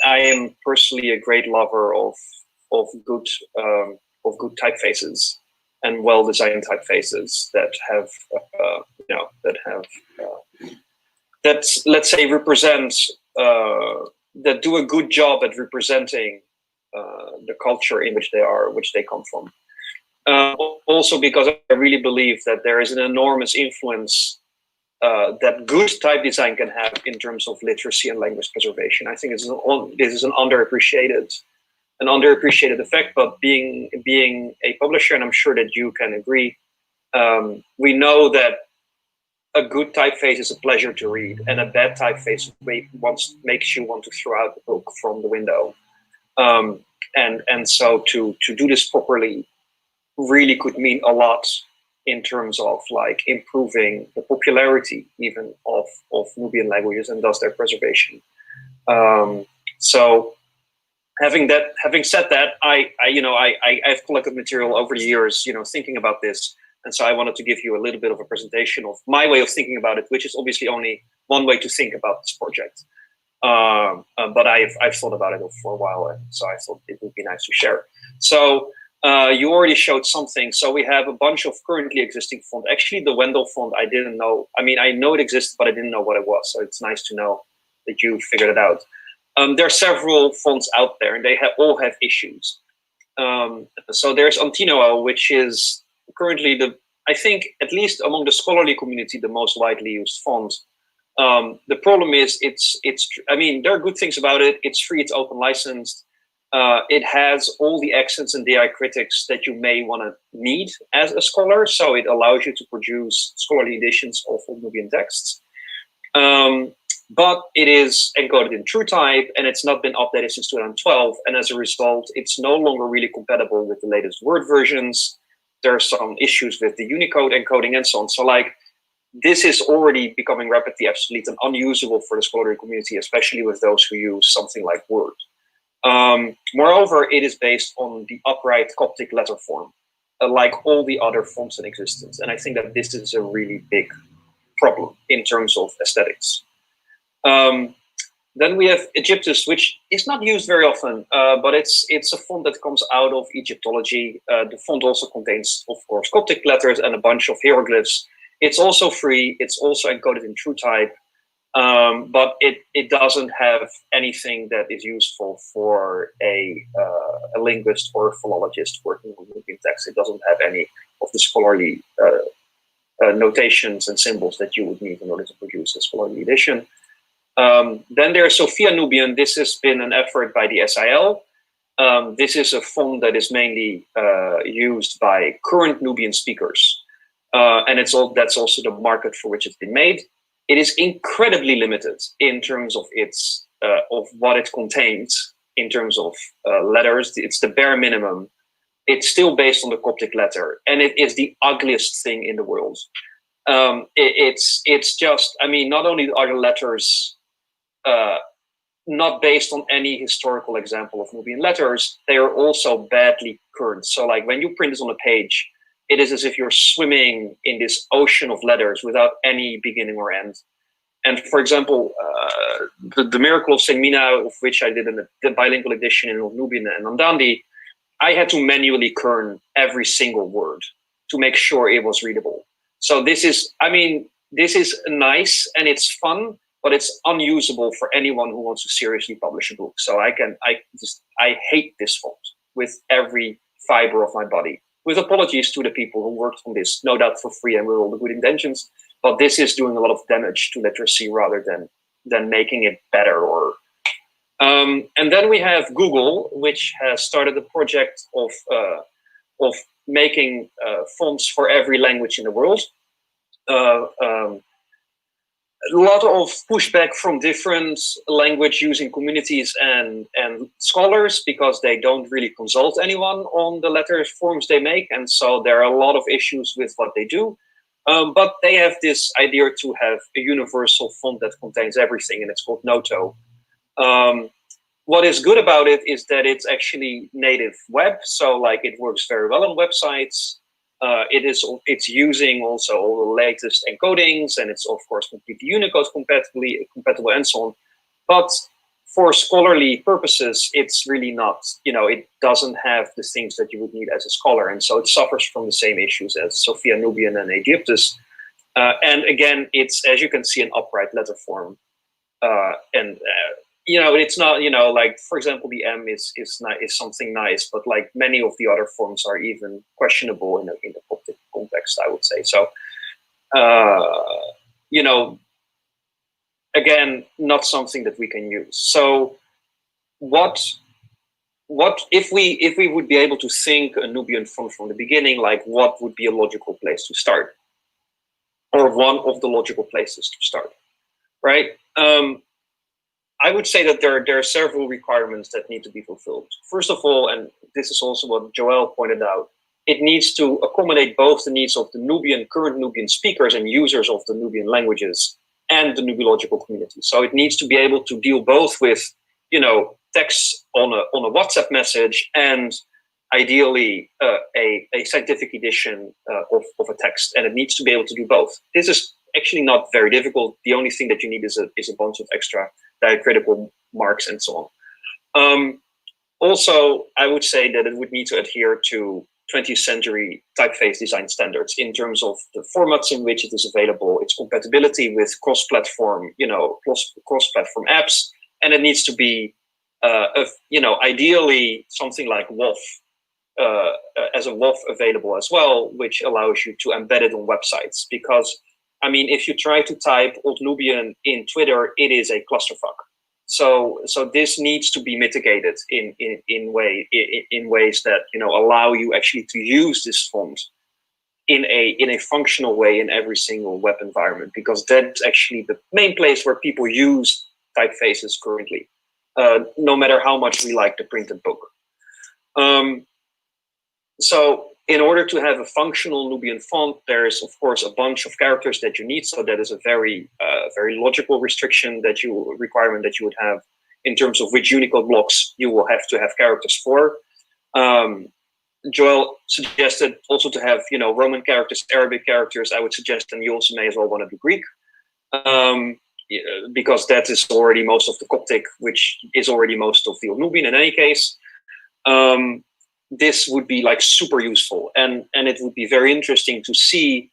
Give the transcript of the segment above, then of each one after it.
I am personally a great lover of good typefaces and well-designed typefaces that have that, let's say, represent that do a good job at representing the culture in which they come from. Also, because I really believe that there is an enormous influence that good type design can have in terms of literacy and language preservation. I think this is an underappreciated effect. But being a publisher, and I'm sure that you can agree, we know that a good typeface is a pleasure to read, and a bad typeface makes you want to throw out the book from the window. And so to do this properly really could mean a lot in terms of like improving the popularity even of Nubian languages and thus their preservation. So having said that, I've collected material over the years, thinking about this. And so I wanted to give you a little bit of a presentation of my way of thinking about it, which is obviously only one way to think about this project. But I've thought about it for a while, and so I thought it would be nice to share. So you already showed something. So we have a bunch of currently existing font. Actually, the Wendell font, I didn't know. I mean, I know it existed, but I didn't know what it was. So it's nice to know that you figured it out. There are several fonts out there, and they all have issues. So there's Antinoa, which is currently I think, at least among the scholarly community, the most widely used font. The problem is I mean, there are good things about it. It's free, it's open licensed. It has all the accents and diacritics that you may want to need as a scholar. So it allows you to produce scholarly editions of Nubian texts. But it is encoded in TrueType, and it's not been updated since 2012. And as a result, it's no longer really compatible with the latest Word versions. There are some issues with the Unicode encoding and so on. So like, this is already becoming rapidly obsolete and unusable for the scholarly community, especially with those who use something like Word. Moreover, it is based on the upright Coptic letter form, like all the other fonts in existence. And I think that this is a really big problem in terms of aesthetics. Then we have Egyptus, which is not used very often, but it's a font that comes out of Egyptology. The font also contains, of course, Coptic letters and a bunch of hieroglyphs. It's also free. It's also encoded in TrueType, but it doesn't have anything that is useful for a linguist or a philologist working on Nubian text. It doesn't have any of the scholarly notations and symbols that you would need in order to produce a scholarly edition. Then there's Sophia Nubian. This has been an effort by the SIL. This is a font that is mainly used by current Nubian speakers. And that's also the market for which it's been made. It is incredibly limited in terms of of what it contains in terms of letters. It's the bare minimum. It's still based on the Coptic letter, and it is the ugliest thing in the world. It's just, I mean, not only are the letters not based on any historical example of Nubian letters, they are also badly current. So like when you print this on a page, it is as if you're swimming in this ocean of letters without any beginning or end. And for example, the Miracle of Saint Mina, of which I did the bilingual edition in Nubian and Namdandi, I had to manually kern every single word to make sure it was readable. So this is nice and it's fun, but it's unusable for anyone who wants to seriously publish a book. So I hate this font with every fiber of my body. With apologies to the people who worked on this, no doubt for free and with all the good intentions, but this is doing a lot of damage to literacy rather than making it better. And then we have Google, which has started a project of making fonts for every language in the world. A lot of pushback from different language using communities and scholars because they don't really consult anyone on the letter forms they make. And so there are a lot of issues with what they do. But they have this idea to have a universal font that contains everything, and it's called Noto. What is good about it is that it's actually native web. So like it works very well on websites. It's using also all the latest encodings, and it's of course completely Unicode compatible and so on. But for scholarly purposes, it's really not, it doesn't have the things that you would need as a scholar. And so it suffers from the same issues as Sophia, Nubian, and Aegyptus. And again, it's, as you can see, an upright letter form. It's not, like, for example, the M is something nice, but like many of the other forms are even questionable in the Coptic context, I would say. So, again, not something that we can use. So what if we would be able to think a Nubian font from the beginning, like what would be a logical place to start, or one of the logical places to start, right? I would say that there are several requirements that need to be fulfilled. First of all, and this is also what Joel pointed out, it needs to accommodate both the needs of the current Nubian speakers and users of the Nubian languages and the Nubiological community. So it needs to be able to deal both with, text on a WhatsApp message and ideally a scientific edition of a text. And it needs to be able to do both. This is actually not very difficult. The only thing that you need is a bunch of extra diacritical marks and so on. Also, I would say that it would need to adhere to 20th century typeface design standards in terms of the formats in which it is available, its compatibility with cross-platform, cross-platform apps, and it needs to be, ideally something like WOF, as a WOF available as well, which allows you to embed it on websites. Because, I mean, if you try to type Old Nubian in Twitter, it is a clusterfuck. So this needs to be mitigated in ways that allow you actually to use this font in a functional way in every single web environment, because that's actually the main place where people use typefaces currently, no matter how much we like the printed book. So in order to have a functional Nubian font, there is of course a bunch of characters that you need. So that is a very logical requirement that you would have in terms of which Unicode blocks you will have to have characters for. Joel suggested also to have Roman characters, Arabic characters. I would suggest, and you also may as well want to do Greek, because that is already most of the Coptic, which is already most of the Old Nubian in any case. This would be like super useful, and it would be very interesting to see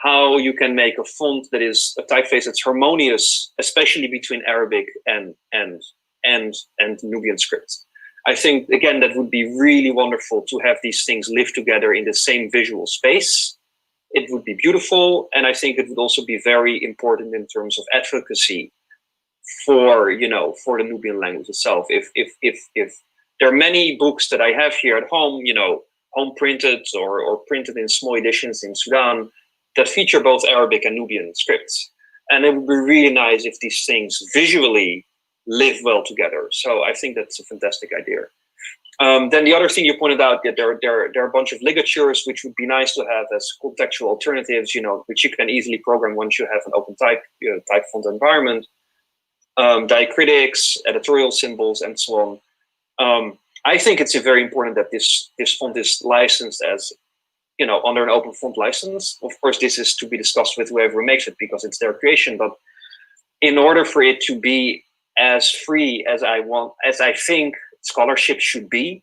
how you can make a font that is a typeface that's harmonious, especially between Arabic and Nubian script. I think again that would be really wonderful to have these things live together in the same visual space. It would be beautiful, and I think it would also be very important in terms of advocacy for for the Nubian language itself. If there are many books that I have here at home, home printed or printed in small editions in Sudan, that feature both Arabic and Nubian scripts. And it would be really nice if these things visually live well together. So I think that's a fantastic idea. Then the other thing you pointed out, that there are a bunch of ligatures, which would be nice to have as contextual alternatives, which you can easily program once you have an open type font environment. Diacritics, editorial symbols, and so on. I think it's very important that this font is licensed as, under an open font license. Of course, this is to be discussed with whoever makes it because it's their creation. But in order for it to be as free as I think scholarship should be,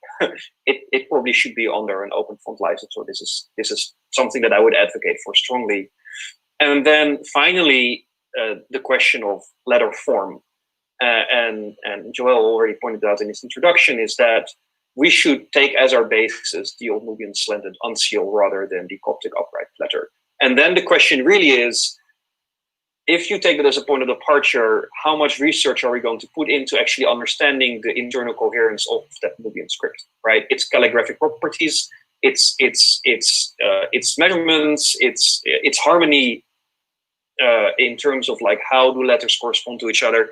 it probably should be under an open font license. So this is something that I would advocate for strongly. And then finally, the question of letter form. And Joel already pointed out in his introduction, is that we should take as our basis the Old Nubian slanted uncial rather than the Coptic upright letter. And then the question really is, if you take that as a point of departure, how much research are we going to put into actually understanding the internal coherence of that Nubian script, right? Its calligraphic properties, its measurements, its harmony in terms of like how do letters correspond to each other.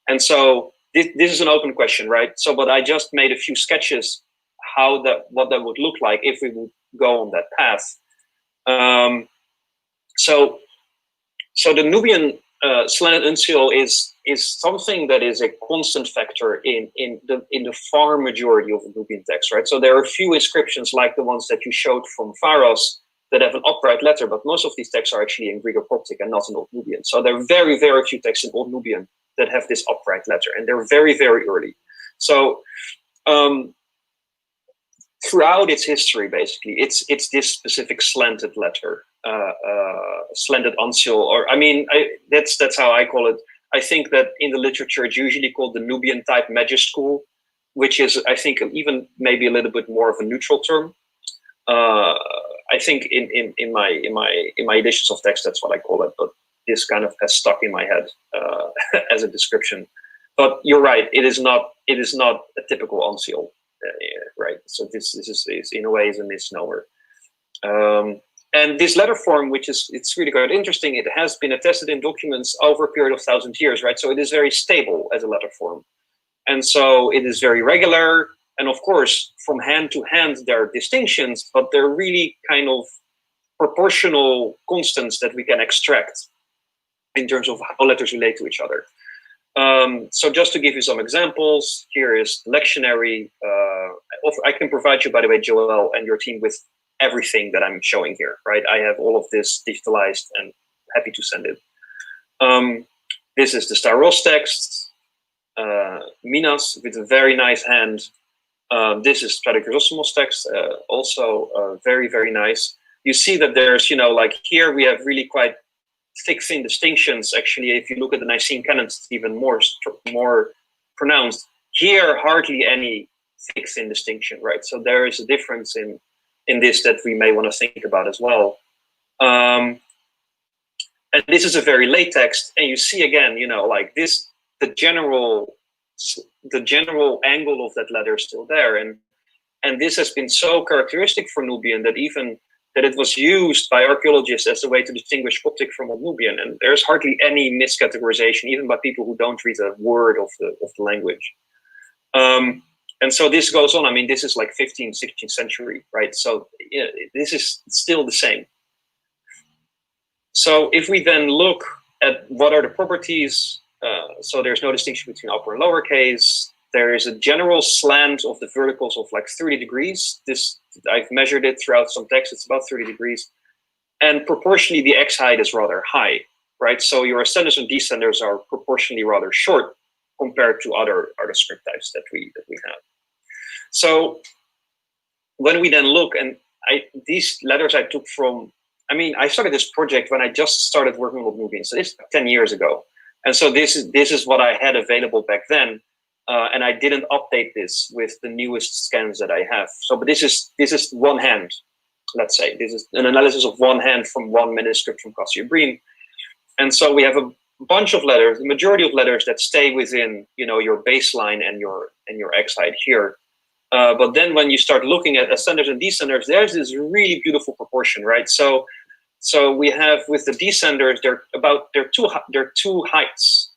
And so this is an open question, right? So, but I just made a few sketches what that would look like if we would go on that path. So the Nubian slanted uncial is something that is a constant factor in the far majority of the Nubian text, right? So there are a few inscriptions like the ones that you showed from Faras that have an upright letter, but most of these texts are actually in Greek or Coptic and not in Old Nubian. So there are very, very few texts in Old Nubian that have this upright letter, and they're very, very early. So throughout its history, basically, it's this specific slanted letter, slanted uncial, or I mean, that's how I call it. I think that in the literature, it's usually called the Nubian type majuscule, which is, I think, even maybe a little bit more of a neutral term. I think in my editions of text, that's what I call it. But this kind of has stuck in my head as a description. But you're right; it is not a typical uncial, right? So this is in a way is a misnomer. And this letter form, which is, it's really quite interesting, it has been attested in documents over a period of 1,000 years, right? So it is very stable as a letter form. And so it is very regular. And of course, from hand to hand, there are distinctions, but they're really kind of proportional constants that we can extract in terms of how letters relate to each other. So just to give you some examples, here is the lectionary. I can provide you, by the way, Joel, and your team with everything that I'm showing here, right? I have all of this digitalized and happy to send it. This is the Staros text, Minas with a very nice hand. This is Tradichrosomos text, also very, very nice. You see that there's, like here we have really quite thick, thin distinctions. Actually, if you look at the Nicene canons, it's even more pronounced. Here, hardly any thick, thin distinction, right? So there is a difference in this that we may want to think about as well. And this is a very late text, and you see again, like this, the general angle of that letter is still there, and this has been so characteristic for Nubian that it was used by archaeologists as a way to distinguish Coptic from Old Nubian, and there's hardly any miscategorization, even by people who don't read a word of the language. And so this goes on. I mean, this is like 15th, 16th century, right? So this is still the same. So if we then look at what are the properties, so there's no distinction between upper and lower case. There is a general slant of the verticals of like 30 degrees. This, I've measured it throughout some texts, it's about 30 degrees. And proportionally, the X height is rather high, right? So your ascenders and descenders are proportionally rather short compared to other script types that we have. So when we then look, and these letters I took from, I started this project when I just started working with Nubian, so this is 10 years ago. And so this is what I had available back then, and I didn't update this with the newest scans that I have. So, but this is one hand, let's say. This is an analysis of one hand from one manuscript from Cassius-Breen. And so we have a bunch of letters, the majority of letters that stay within, your baseline and your X height here. But then when you start looking at ascenders and descenders, there's this really beautiful proportion, right? So we have with the descenders, they're two heights.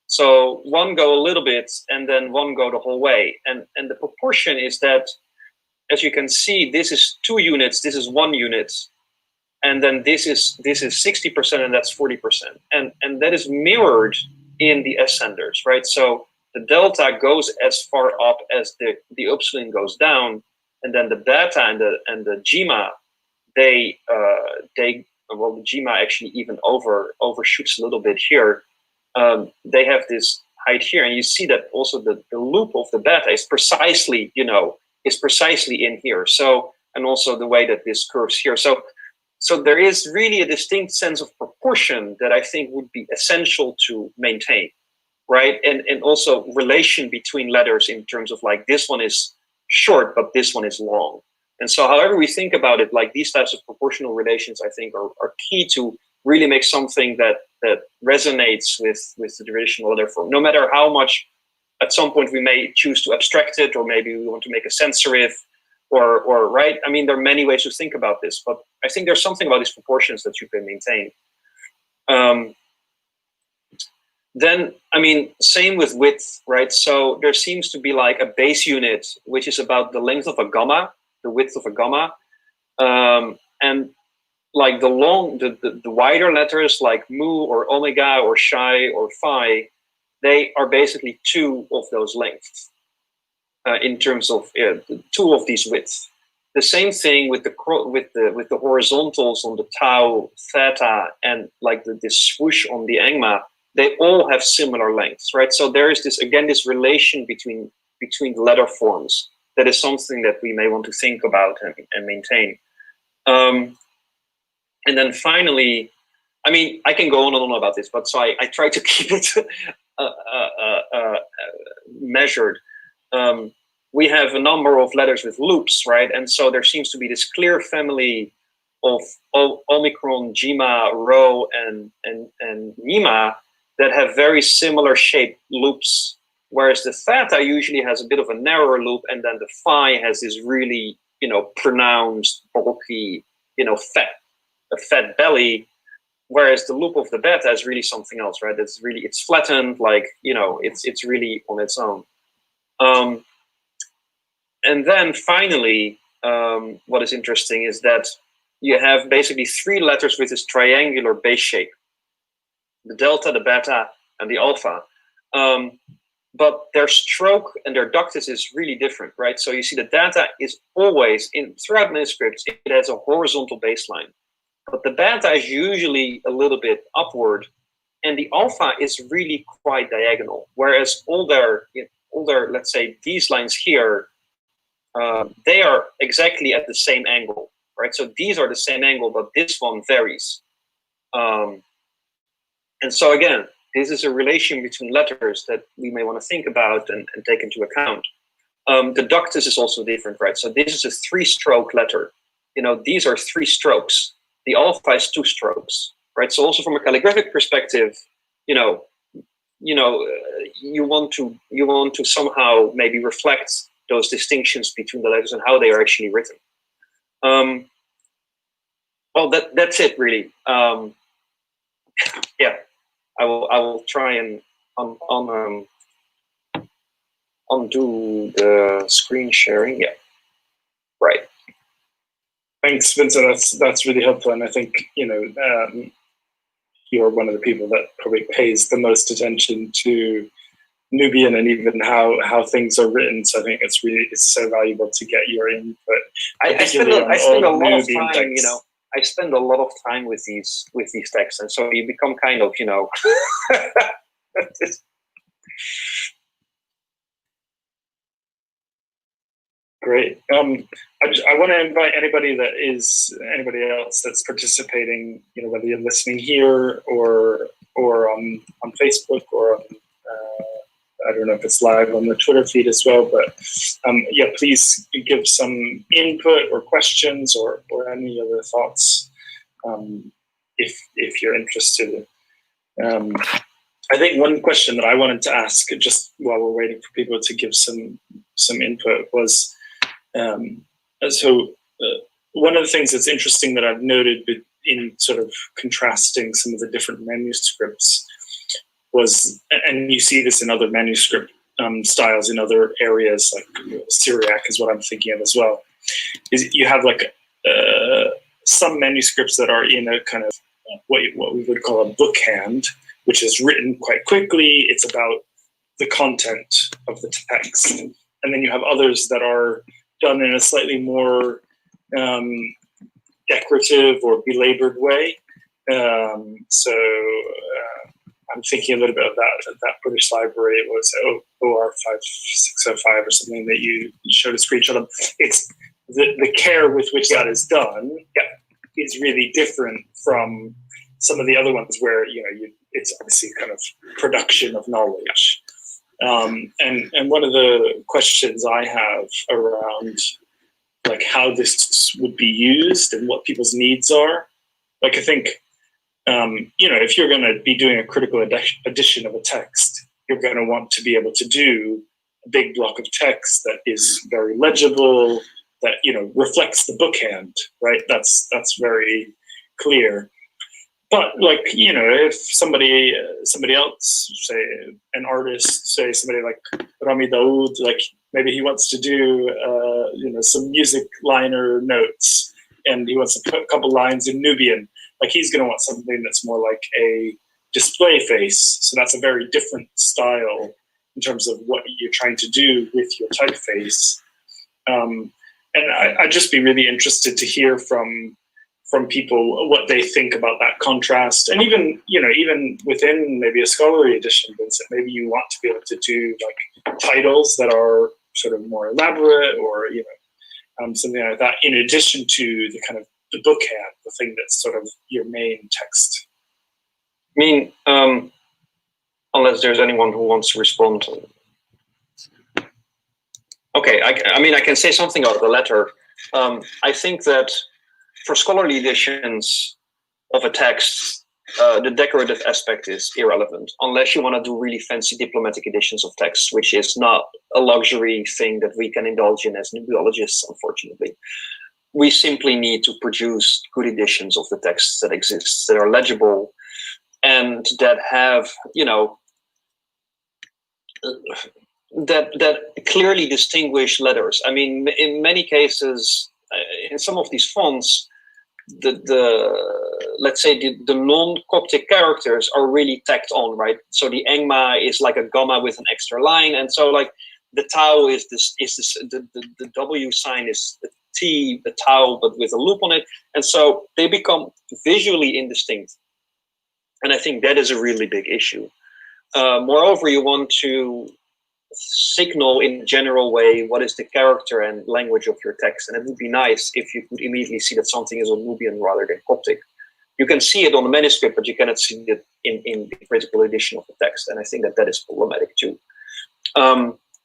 So one go a little bit and then one go the whole way. And the proportion is that, as you can see, this is 2 units, this is 1 unit. And then this is 60% and that's 40%. And that is mirrored in the ascenders, right? So the delta goes as far up as the upswing goes down, and then the beta and the gamma, the gamma actually even overshoots a little bit here. They have this height here, and you see that also the loop of the beta is precisely, in here. So, and also the way that this curves here. So there is really a distinct sense of proportion that I think would be essential to maintain. Right, and also relation between letters in terms of like this one is short, but this one is long. And so however we think about it, like these types of proportional relations, I think are key to really make something that resonates with the traditional letter form. No matter how much at some point we may choose to abstract it, or maybe we want to make a sans serif, or right. There are many ways to think about this, but I think there's something about these proportions that you can maintain. Then, same with width, right? So there seems to be like a base unit, which is about the length of a gamma, the width of a gamma. And like the wider letters like mu or omega or psi or phi, they are basically 2 of those lengths in terms of 2 of these widths. The same thing with the horizontals on the tau, theta, and like this swoosh on the angma. they all have similar lengths, right? So there is this, again, this relation between the letter forms that is something that we may want to think about and maintain. And then finally, I mean, I can go on and on about this, but so I try to keep it measured. We have a number of letters with loops, right? And so there seems to be this clear family of Omicron, Jima, Rho, and Nima that have very similar shaped loops, whereas the theta usually has a bit of a narrower loop, and then the phi has this really, pronounced, bulky, a fat belly, whereas the loop of the beta is really something else, right? It's flattened, like, it's really on its own. And then finally, what is interesting is that you have basically three letters with this triangular base shape: the delta, the beta, and the alpha. But their stroke and their ductus is really different, right? So you see the data is always, throughout manuscripts, it has a horizontal baseline. But the beta is usually a little bit upward, and the alpha is really quite diagonal. Whereas all their, let's say, these lines here, they are exactly at the same angle, right? So these are the same angle, but this one varies. And so again, this is a relation between letters that we may want to think about and take into account. The ductus is also different, right? So this is a 3-stroke letter. These are 3 strokes. The alpha is 2 strokes, right? So also from a calligraphic perspective, you want to somehow maybe reflect those distinctions between the letters and how they are actually written. Well, that's it really. Yeah, I will try and undo the screen sharing. Yeah, right. Thanks, Vincent. That's really helpful, and I think you're one of the people that probably pays the most attention to Nubian and even how things are written. So I think it's so valuable to get your input. I spend a lot of time. I spend a lot of time with these texts, and so you become kind of Great. I want to invite anybody else that's participating, whether you're listening here or on Facebook or on, I don't know if it's live on the Twitter feed as well, but yeah, please give some input or questions or any other thoughts if you're interested. I think one question that I wanted to ask just while we're waiting for people to give some input was, one of the things that's interesting that I've noted in sort of contrasting some of the different manuscripts was, and you see this in other manuscript styles in other areas, like Syriac is what I'm thinking of as well, is you have like some manuscripts that are in a kind of what we would call a bookhand, which is written quite quickly. It's about the content of the text. And then you have others that are done in a slightly more decorative or belabored way. So I'm thinking a little bit of that British library. It was OR 5605 or something that you showed a screenshot of. It's the care with which that is done is really different from some of the other ones where it's obviously kind of production of knowledge. And one of the questions I have around like how this would be used and what people's needs are, like I think, if you're going to be doing a critical edition of a text, you're going to want to be able to do a big block of text that is very legible, that reflects the bookhand, right? That's very clear. But like, if somebody else, say an artist, say somebody like Rami Daoud, like maybe he wants to do, some music liner notes and he wants to put a couple lines in Nubian, like he's going to want something that's more like a display face. So that's a very different style in terms of what you're trying to do with your typeface. And I'd just be really interested to hear from from people what they think about that contrast, and even even within maybe a scholarly edition, Vincent, maybe you want to be able to do like titles that are sort of more elaborate, or something like that, in addition to the kind of the bookend, the thing that's sort of your main text. I mean, unless there's anyone who wants to respond. Okay, I mean, I can say something about the letter. I think that for scholarly editions of a text, the decorative aspect is irrelevant, unless you want to do really fancy diplomatic editions of texts, which is not a luxury thing that we can indulge in as nubiologists, unfortunately. We simply need to produce good editions of the texts that exist, that are legible, and that have, that clearly distinguish letters. I mean, in many cases, in some of these fonts, let's say the non-Coptic characters are really tacked on, right? So the engma is like a gamma with an extra line, and so like the tau is the W sign is the T, the tau, but with a loop on it, and so they become visually indistinct. And I think that is a really big issue. Moreover, you want to signal in a general way what is the character and language of your text, and it would be nice if you could immediately see that something is on Nubian rather than Coptic. You can see it on the manuscript, but you cannot see it in the critical edition of the text, and I think that is problematic too.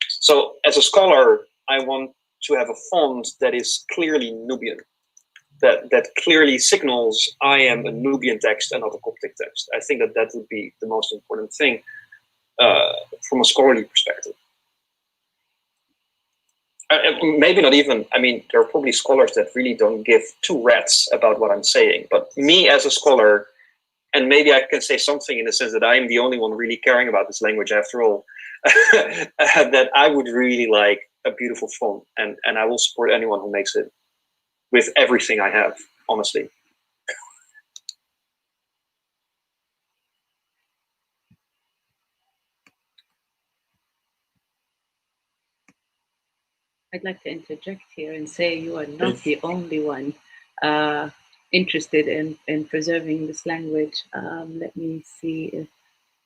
So as a scholar, I want to have a font that is clearly Nubian, that clearly signals I am a Nubian text and not a Coptic text. I think that would be the most important thing from a scholarly perspective. Maybe not even, I mean, there are probably scholars that really don't give two rats about what I'm saying, but me as a scholar, and maybe I can say something in the sense that I'm the only one really caring about this language after all, that I would really like a beautiful font, and I will support anyone who makes it with everything I have, honestly. I'd like to interject here and say you are not the only one interested in preserving this language. Let me see if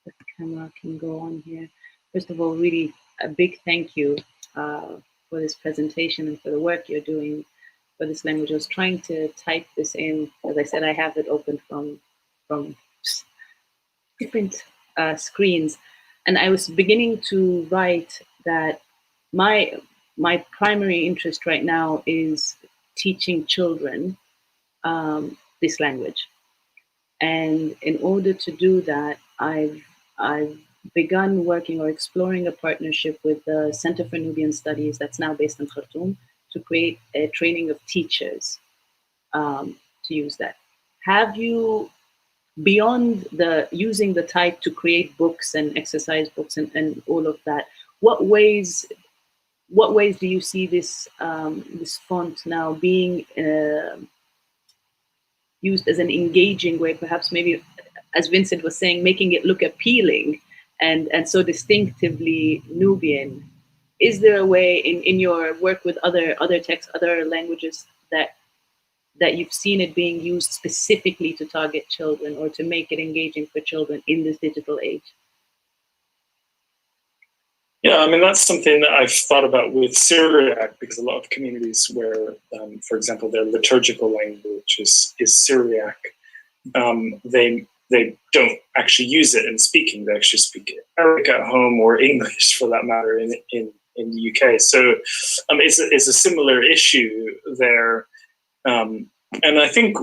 the camera can go on here. First of all, really a big thank you for this presentation and for the work you're doing for this language. I was trying to type this in. As I said, I have it open from different screens. And I was beginning to write that my primary interest right now is teaching children this language. And in order to do that, I've begun working or exploring a partnership with the Center for Nubian Studies that's now based in Khartoum to create a training of teachers to use that. Have you, beyond using the type to create books and exercise books and all of that, what ways do you see this this font now being used as an engaging way, perhaps maybe, as Vincent was saying, making it look appealing and so distinctively Nubian? Is there a way in your work with other texts, other languages, that you've seen it being used specifically to target children or to make it engaging for children in this digital age? Yeah, I mean, that's something that I've thought about with Syriac, because a lot of communities where, for example, their liturgical language is Syriac, they don't actually use it in speaking. They actually speak Arabic at home, or English for that matter, in the UK. So it's a similar issue there. And I think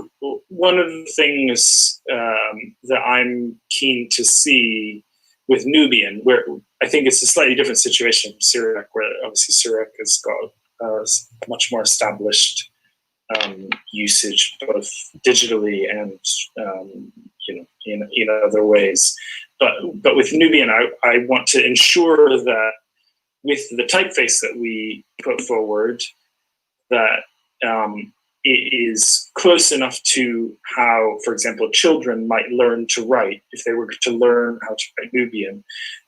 one of the things that I'm keen to see with Nubian, where I think it's a slightly different situation from Syriac, where obviously Syriac has got much more established usage, both digitally and in other ways. But with Nubian, I want to ensure that with the typeface that we put forward, that it is close enough to how, for example, children might learn to write if they were to learn how to write Nubian,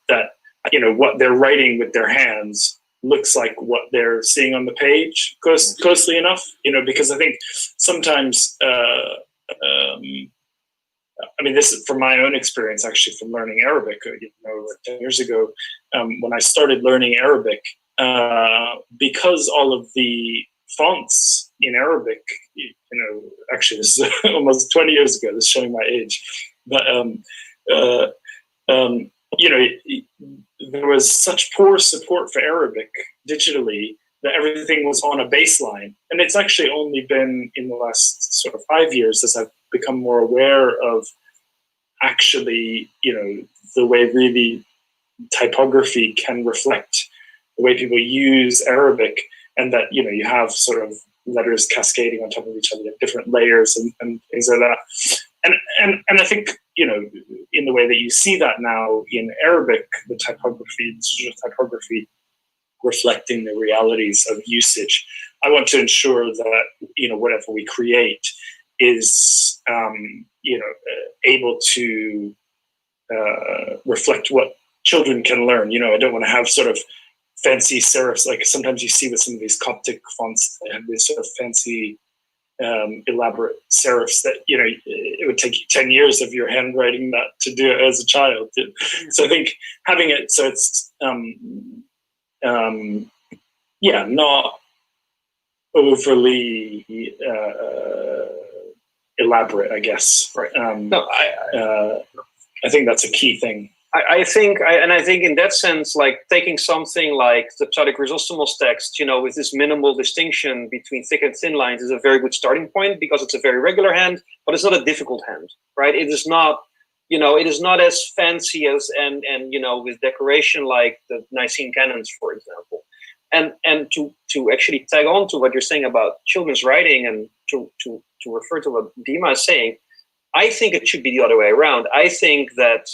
that what they're writing with their hands looks like what they're seeing on the page closely enough, because I think sometimes, I mean, this is from my own experience, actually, from learning Arabic, 10 years ago, when I started learning Arabic, because all of the fonts in Arabic, actually, this is almost 20 years ago, this is showing my age, but, there was such poor support for Arabic digitally that everything was on a baseline. And it's actually only been in the last sort of 5 years as I've become more aware of actually, the way really typography can reflect the way people use Arabic, and that, you have sort of letters cascading on top of each other, different layers and things like that. And I think, in the way that you see that now in Arabic, the digital typography reflecting the realities of usage, I want to ensure that, whatever we create is, able to reflect what children can learn. I don't want to have sort of fancy serifs, like sometimes you see with some of these Coptic fonts, they have these sort of fancy, elaborate serifs that, it would take you 10 years of your handwriting that to do it as a child. So I think having it so it's, not overly elaborate, I guess. Right. I think that's a key thing. I think in that sense, like taking something like the Pseudo Chrysostomos text, with this minimal distinction between thick and thin lines is a very good starting point, because it's a very regular hand, but it's not a difficult hand, right? It is not, it is not as fancy as and with decoration like the Nicene canons, for example. And to actually tag on to what you're saying about children's writing, and to refer to what Dima is saying, I think it should be the other way around. I think that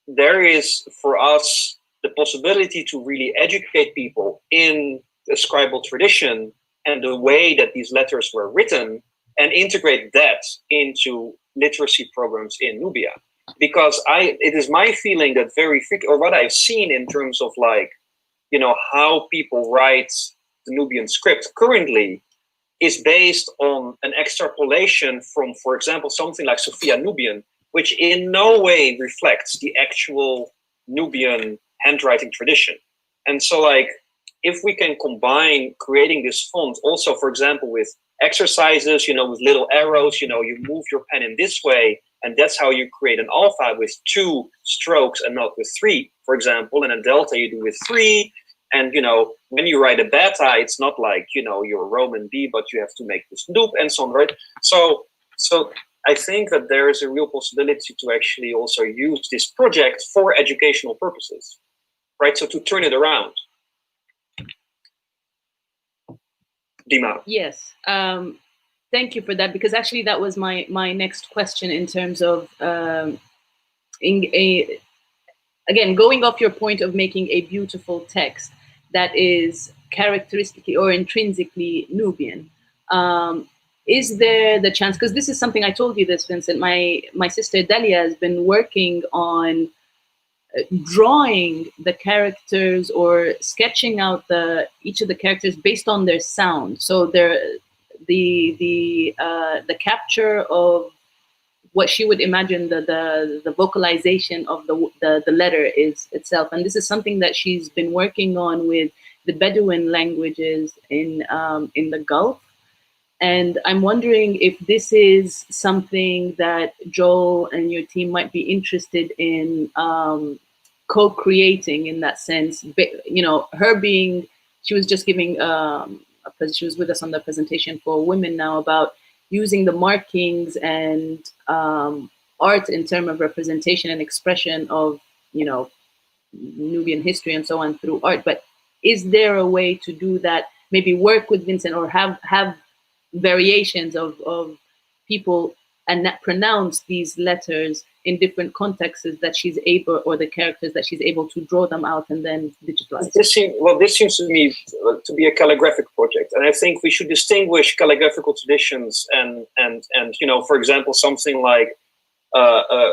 there is for us the possibility to really educate people in the scribal tradition and the way that these letters were written, and integrate that into literacy programs in Nubia. Because it is my feeling that or what I've seen in terms of like, how people write the Nubian script currently is based on an extrapolation from, for example, something like Sophia Nubian, which in no way reflects the actual Nubian handwriting tradition. And so, like, if we can combine creating this font also, for example, with exercises, with little arrows, you move your pen in this way, and that's how you create an alpha with 2 strokes and not with 3, for example, and a delta you do with 3. And, when you write a beta, it's not like, you're Roman B, but you have to make this loop and so on, right? So I think that there is a real possibility to actually also use this project for educational purposes, right? So to turn it around. Dima. Yes. Thank you for that, because actually that was my next question in terms of, again, going off your point of making a beautiful text that is characteristically or intrinsically Nubian. Is there the chance, because this is something I told you this, Vincent, my sister Delia has been working on drawing the characters or sketching out each of the characters based on their sound. So the capture of what she would imagine the vocalization of the letter is itself. And this is something that she's been working on with the Bedouin languages in the Gulf. And I'm wondering if this is something that Joel and your team might be interested in co-creating in that sense. She was just giving, she was with us on the presentation for women now about using the markings and art in terms of representation and expression of, Nubian history and so on through art. But is there a way to do that, maybe work with Vincent or have variations of people and that pronounce these letters in different contexts that she's able, or the characters that she's able to draw them out and then digitalize? This seems to me to be a calligraphic project, and I think we should distinguish calligraphical traditions and for example, something like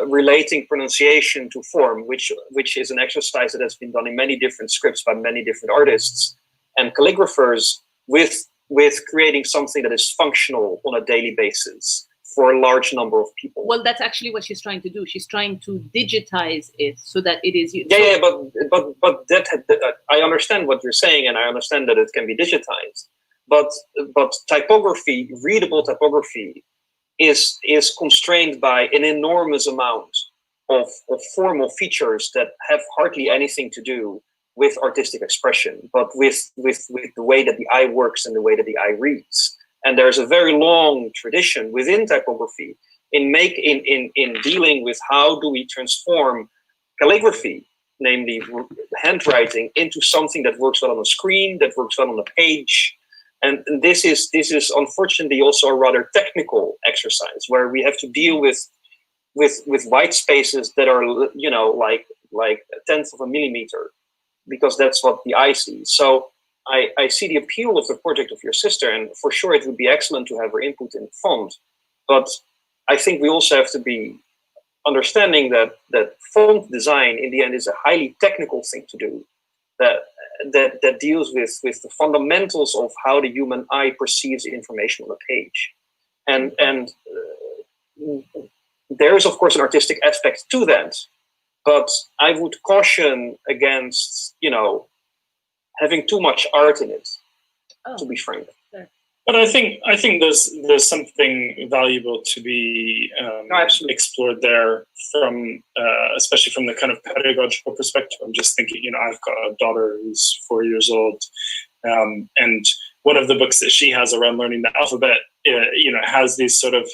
relating pronunciation to form, which is an exercise that has been done in many different scripts by many different artists and calligraphers, with creating something that is functional on a daily basis for a large number of people. Well, that's actually what she's trying to do. She's trying to digitize it so that it is. But that I understand what you're saying, and I understand that it can be digitized. But typography, readable typography, is constrained by an enormous amount of formal features that have hardly anything to do with artistic expression, but with the way that the eye works and the way that the eye reads. And there's a very long tradition within typography in dealing with how do we transform calligraphy, namely handwriting, into something that works well on a screen, that works well on a page. And this is unfortunately also a rather technical exercise where we have to deal with white spaces that are, you know, like a tenth of a millimeter, because that's what the eye sees. So I see the appeal of the project of your sister, and for sure it would be excellent to have her input in font. But I think we also have to be understanding that font design in the end is a highly technical thing to do, that deals with the fundamentals of how the human eye perceives information on a page. And there is, of course, an artistic aspect to that, but I would caution against, you know, having too much art in it, to be frank. But I think there's something valuable to be explored there, from especially from the kind of pedagogical perspective. I'm just thinking, you know, I've got a daughter who's 4 years old, and one of the books that she has around learning the alphabet, you know, has these sort of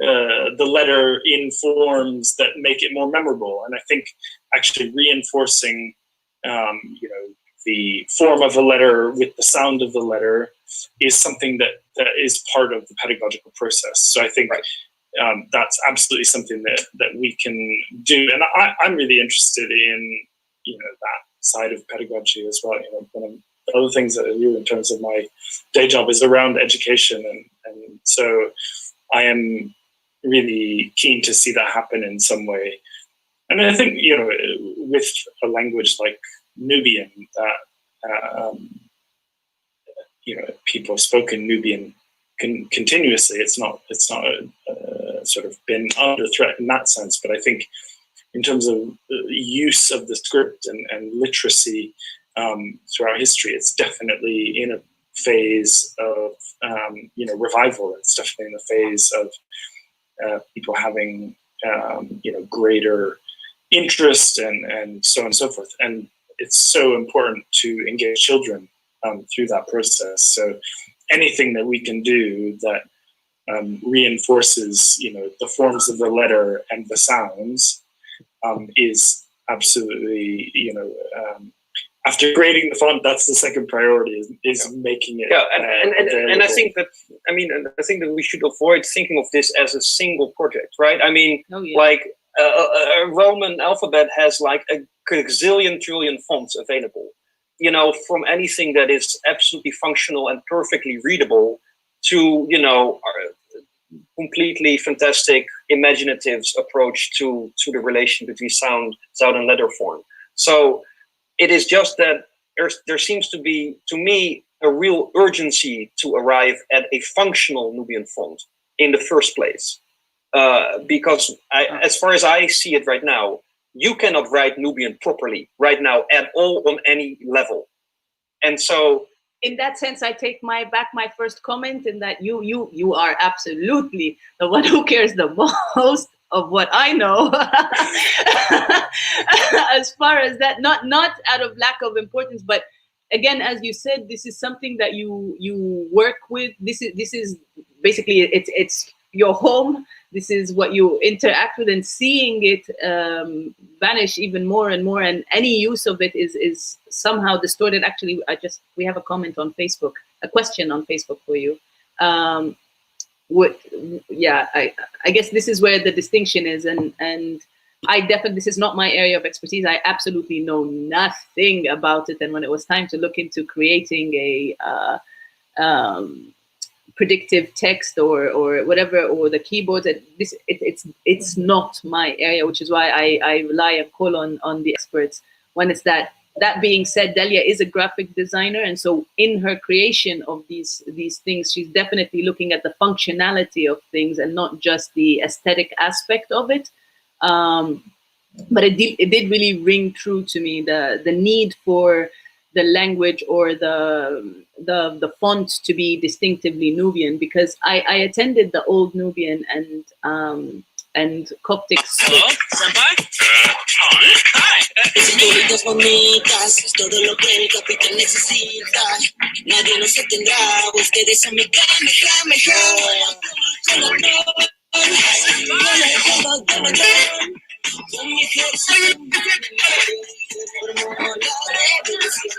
the letter in forms that make it more memorable. And I think actually reinforcing, you know, the form of a letter with the sound of the letter is something that is part of the pedagogical process. So I think that's absolutely something that we can do. And I'm really interested in, you know, that side of pedagogy as well. You know, one of the other things that I do in terms of my day job is around education. And so I am really keen to see that happen in some way. And I think, you know, with a language like Nubian, that you know, people have spoken Nubian continuously. It's not sort of been under threat in that sense. But I think in terms of use of the script and literacy throughout history, it's definitely in a phase of you know, revival. It's definitely in a phase of people having you know, greater interest and so on and so forth. And it's so important to engage children through that process. So anything that we can do that reinforces, you know, the forms of the letter and the sounds is absolutely, you know, after grading the font, that's the second priority, is making it. Yeah, and I think that, I mean, I think that we should avoid thinking of this as a single project, right? I mean, like a Roman alphabet has like a gazillion trillion fonts available, you know, from anything that is absolutely functional and perfectly readable to, you know, completely fantastic imaginative approach to the relation between sound and letter form. So it is just that there seems to be, to me, a real urgency to arrive at a functional Nubian font in the first place. Because as far as I see it right now, you cannot write Nubian properly right now at all on any level. And so in that sense, I take back my first comment in that you are absolutely the one who cares the most of what I know. As far as that, not out of lack of importance, but again, as you said, this is something that you work with. This is basically it's your home. This is what you interact with, and seeing it vanish even more and more, and any use of it is somehow distorted. Actually, we have a comment on Facebook, a question on Facebook for you. I guess this is where the distinction is, and I definitely, this is not my area of expertise. I absolutely know nothing about it, and when it was time to look into creating a predictive text or whatever, or the keyboards. It's not my area, which is why I rely and call on the experts when it's that. That being said, Delia is a graphic designer, and so in her creation of these things, she's definitely looking at the functionality of things and not just the aesthetic aspect of it. But it did really ring true to me, the need for the language or the font to be distinctively Nubian, because I attended the old Nubian and Coptic. Hello, senpai? Hi, it's me. Bonitas, todo lo que el capitán necesita. Nadie nos detendrá. Ustedes son mi Kamehameha. Con mi ejército formó la revolución.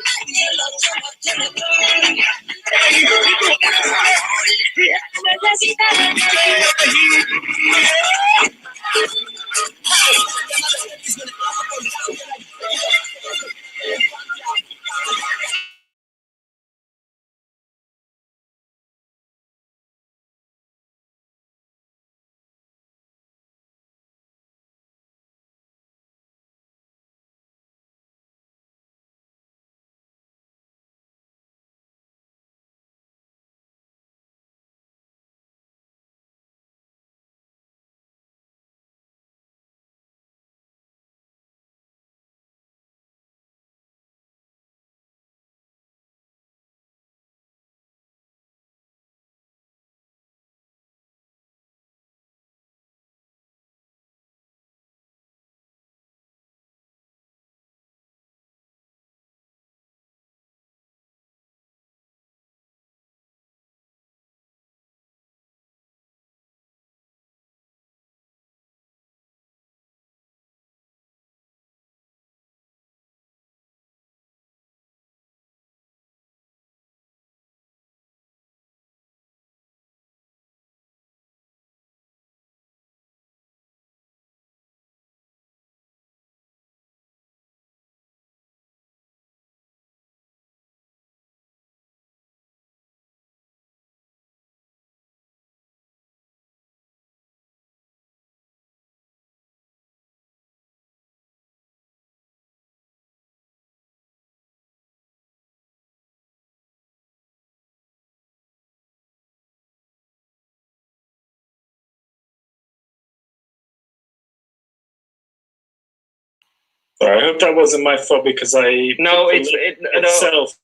I hope that wasn't my fault because I No, it's itself.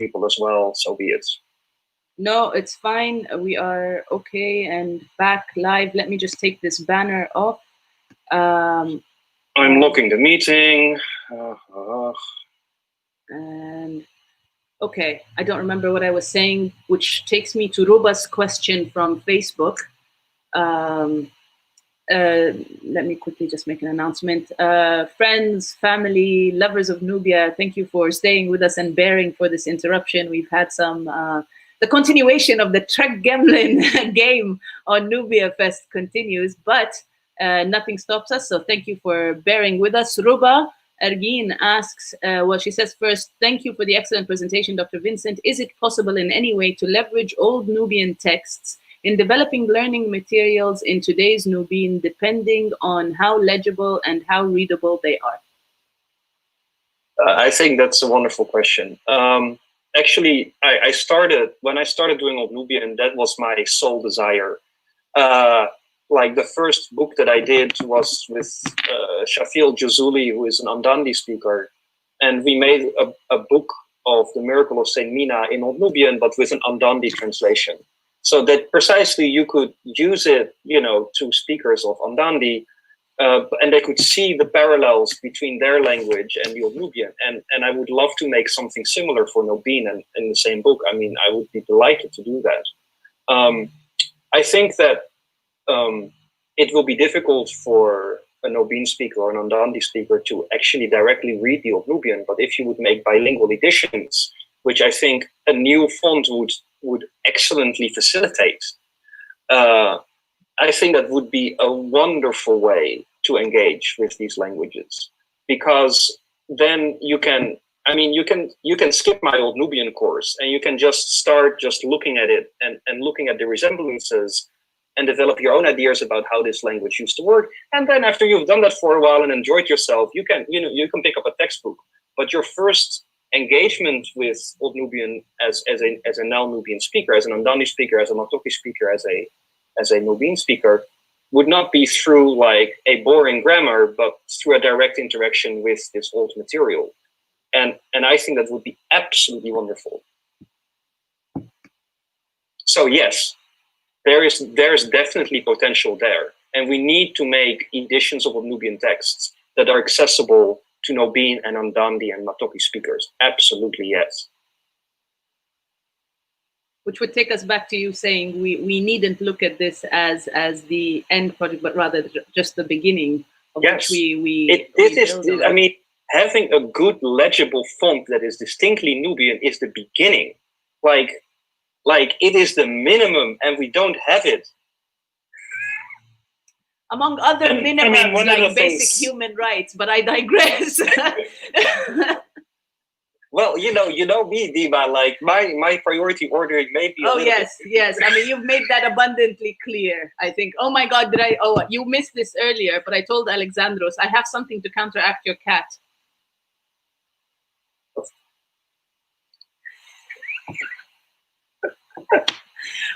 People as well, so be it. No, it's fine. We are okay and back live. Let me just take this banner off. I'm locking the meeting. And okay, I don't remember what I was saying, which takes me to Ruba's question from Facebook. Let me quickly just make an announcement. Friends, family, lovers of Nubia, thank you for staying with us and bearing for this interruption. We've had some, the continuation of the Trek Gremlin game on Nubia Fest continues, but nothing stops us. So thank you for bearing with us. Ruba Ergin asks, well, she says first, thank you for the excellent presentation, Dr. Vincent. Is it possible in any way to leverage old Nubian texts in developing learning materials in today's Nubian, depending on how legible and how readable they are? I think that's a wonderful question. Actually, when I started doing Old Nubian, that was my sole desire. Like the first book that I did was with Shafil Jazuli, who is an Andandi speaker. And we made a book of the Miracle of Saint Mina in Old Nubian, but with an Andandi translation. So that precisely you could use it, to speakers of Andandi, and they could see the parallels between their language and the Old Nubian. And I would love to make something similar for Nobin and in the same book. I mean, I would be delighted to do that. I think that it will be difficult for a Nobin speaker or an Andandi speaker to actually directly read the Old Nubian, but if you would make bilingual editions, which I think a new font would excellently facilitate, I think that would be a wonderful way to engage with these languages, because then you can, I mean, you can skip my old Nubian course and you can just start just looking at it and looking at the resemblances and develop your own ideas about how this language used to work. And then after you've done that for a while and enjoyed yourself, you can pick up a textbook. But your first engagement with Old Nubian as a Nubian speaker, as an Andandi speaker, as a Matoki speaker, as a Nubian speaker, would not be through like a boring grammar, but through a direct interaction with this old material. And I think that would be absolutely wonderful. So yes, there's definitely potential there. And we need to make editions of Nubian texts that are accessible to Nubian and Andandi and Matoki speakers. Absolutely yes. Which would take us back to you saying we needn't look at this as the end project, but rather just the beginning of yes. which I mean, having a good legible font that is distinctly Nubian is the beginning. Like it is the minimum, and we don't have it. Among other minimums, like basic human rights, but I digress. Well, you know me, Dima. Like my priority ordering may be. Oh yes. I mean, you've made that abundantly clear. I think. Oh my God, did I? Oh, you missed this earlier, but I told Alexandros I have something to counteract your cat.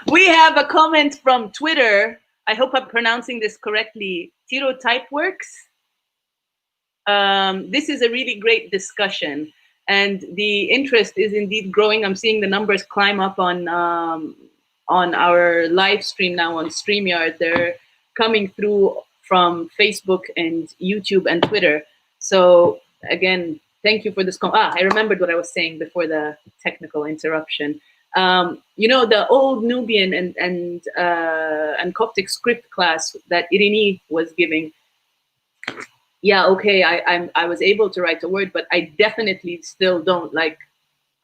We have a comment from Twitter. I hope I'm pronouncing this correctly. Tiro Typeworks. This is a really great discussion. And the interest is indeed growing. I'm seeing the numbers climb up on our live stream now on StreamYard. They're coming through from Facebook and YouTube and Twitter. So again, thank you for this. I remembered what I was saying before the technical interruption. You know, the old Nubian and Coptic script class that Irini was giving. Yeah, okay, I was able to write a word, but I definitely still don't like.